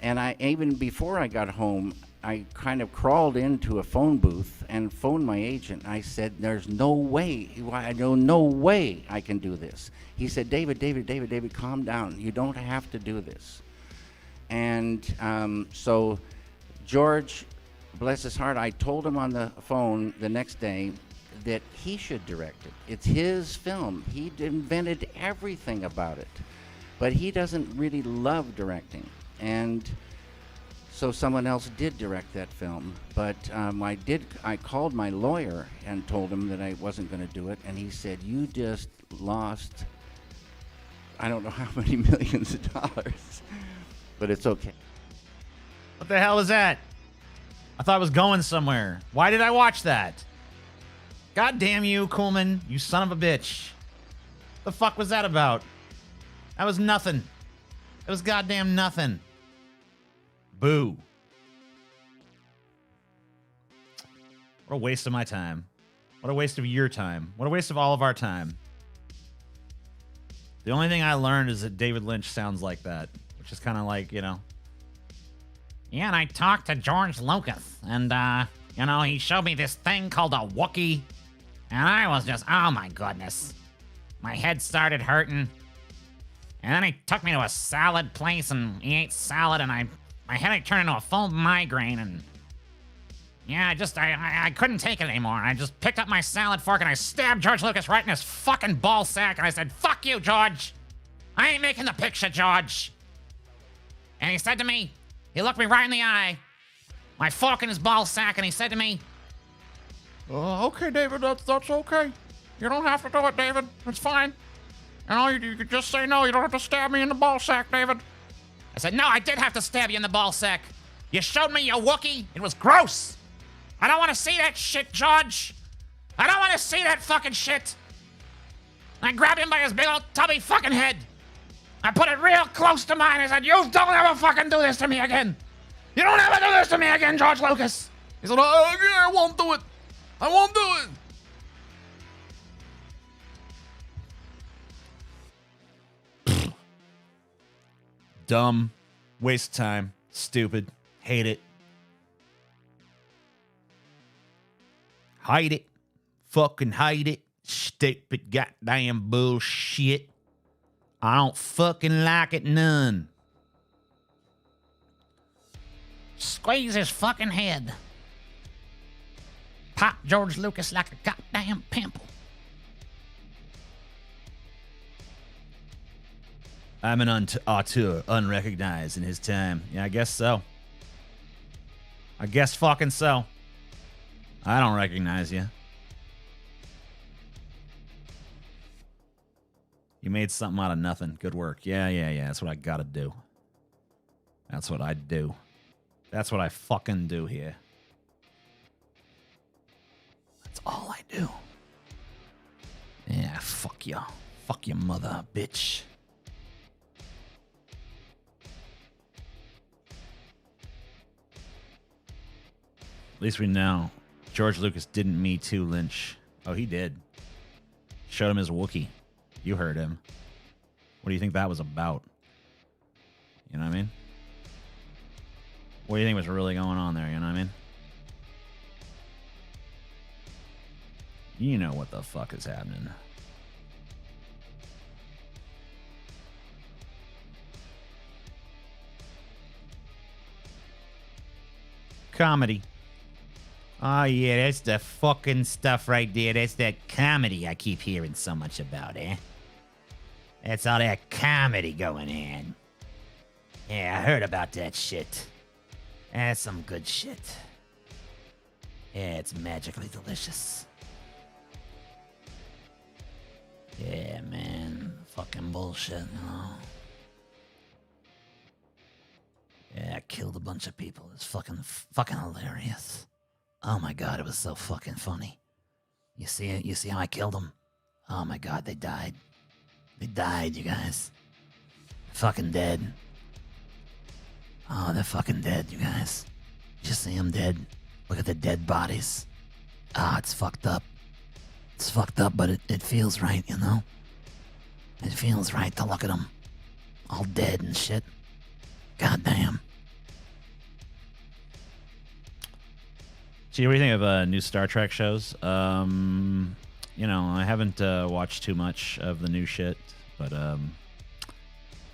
And even before I got home, I kind of crawled into a phone booth and phoned my agent. I said, there's no way, no way I can do this. He said, David, calm down. You don't have to do this. And so George, bless his heart, I told him on the phone the next day that he should direct it. It's his film. He invented everything about it. But he doesn't really love directing. And so someone else did direct that film. But I called my lawyer and told him that I wasn't going to do it. And he said, you just lost, I don't know how many millions of dollars. But it's okay. What the hell is that? I thought I was going somewhere. Why did I watch that? God damn you, Coolman, you son of a bitch. The fuck was that about? That was nothing. It was goddamn nothing. Boo. What a waste of my time. What a waste of your time. What a waste of all of our time. The only thing I learned is that David Lynch sounds like that, which is kind of like, Yeah, and I talked to George Lucas, and, he showed me this thing called a Wookiee, and I was just, oh my goodness. My head started hurting, and then he took me to a salad place, and he ate salad, and my headache turned into a full migraine, and yeah, I couldn't take it anymore. I just picked up my salad fork, and I stabbed George Lucas right in his fucking ball sack, and I said, fuck you, George. I ain't making the picture, George. And he said to me, he looked me right in the eye, my fork in his ball sack, and he said to me, okay, David, that's okay. You don't have to do it, David. It's fine. You could just say no. You don't have to stab me in the ball sack, David. I said, no, I did have to stab you in the ball sack. You showed me your Wookiee. It was gross. I don't want to see that shit, George. I don't want to see that fucking shit. I grabbed him by his big old tubby fucking head. I put it real close to mine. I said, you don't ever fucking do this to me again. You don't ever do this to me again, George Lucas. He said, oh, yeah, I won't do it. I won't do it. Dumb. Waste of time. Stupid. Hate it. Hate it. Fucking hate it. Stupid goddamn bullshit. I don't fucking like it none. Squeeze his fucking head. Pop George Lucas like a goddamn pimple. I'm an auteur, unrecognized in his time. Yeah, I guess so. I guess fucking so. I don't recognize you. You made something out of nothing. Good work. Yeah. That's what I gotta do. That's what I do. That's what I fucking do here. That's all I do. Yeah, fuck you. Fuck your mother, bitch. At least we know George Lucas didn't Me Too Lynch. Oh, he did. Showed him his Wookiee. You heard him. What do you think that was about? You know what I mean? What do you think was really going on there? You know what I mean? You know what the fuck is happening. Comedy. Oh, yeah, that's the fucking stuff right there. That's that comedy I keep hearing so much about, eh? That's all that comedy going on. Yeah, I heard about that shit. That's some good shit. Yeah, it's magically delicious. Yeah, man. Fucking bullshit, you know? Yeah, I killed a bunch of people. It's fucking hilarious. Oh my god, it was so fucking funny. You see it? You see how I killed them? Oh my god, they died. They died, you guys. They're fucking dead. Oh, they're fucking dead, you guys. You see them dead? Look at the dead bodies. Ah, it's fucked up. It's fucked up, but it feels right, you know? It feels right to look at them. All dead and shit. Goddamn. Gee, what do you think of new Star Trek shows? You know, I haven't watched too much of the new shit, but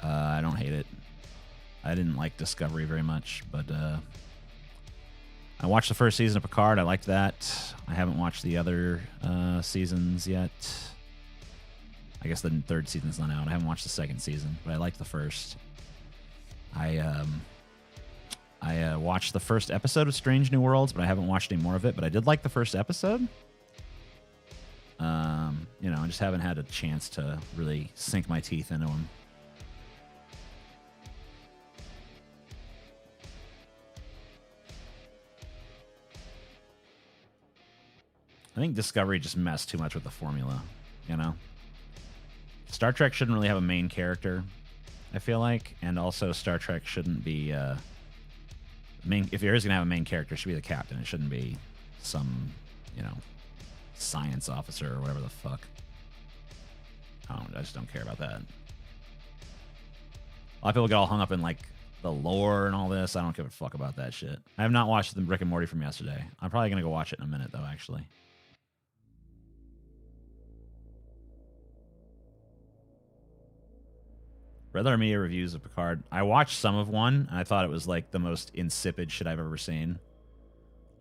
I don't hate it. I didn't like Discovery very much, but I watched the first season of Picard. I liked that. I haven't watched the other seasons yet. I guess the third season's not out. I haven't watched the second season, but I liked the first. I watched the first episode of Strange New Worlds, but I haven't watched any more of it. But I did like the first episode. You know, I just haven't had a chance to really sink my teeth into them. I think Discovery just messed too much with the formula, you know? Star Trek shouldn't really have a main character, I feel like. And also, Star Trek shouldn't be... if there is going to have a main character, it should be the captain. It shouldn't be some, you know, science officer or whatever the fuck. I just don't care about that. A lot of people get all hung up in, like, the lore and all this. I don't give a fuck about that shit. I have not watched the Rick and Morty from yesterday. I'm probably going to go watch it in a minute, though, actually. Rather media reviews of Picard. I watched some of one, and I thought it was like the most insipid shit I've ever seen.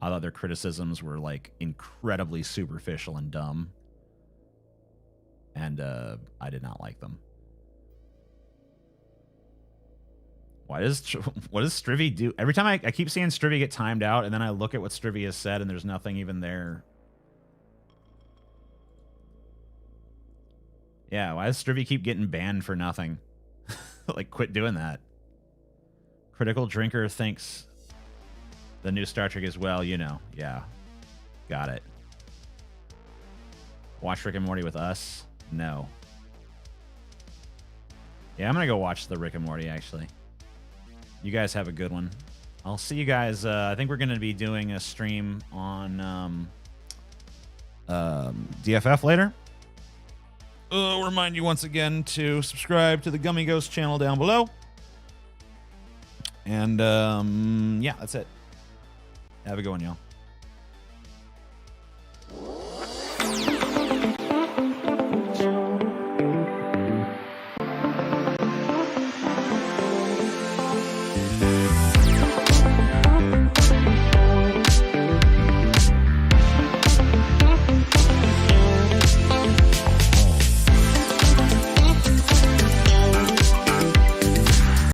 I thought their criticisms were like incredibly superficial and dumb, and I did not like them. What does Strivey do? Every time I keep seeing Strivey get timed out, and then I look at what Strivey has said, and there's nothing even there. Yeah, why does Strivey keep getting banned for nothing? Like, quit doing that. Critical Drinker thinks the new Star Trek is, well, you know. Yeah. Got it. Watch Rick and Morty with us? No. Yeah, I'm going to go watch the Rick and Morty, actually. You guys have a good one. I'll see you guys. I think we're going to be doing a stream on DFF later. I'll remind you once again to subscribe to the Gummy Ghost channel down below. And, yeah, that's it. Have a good one, y'all.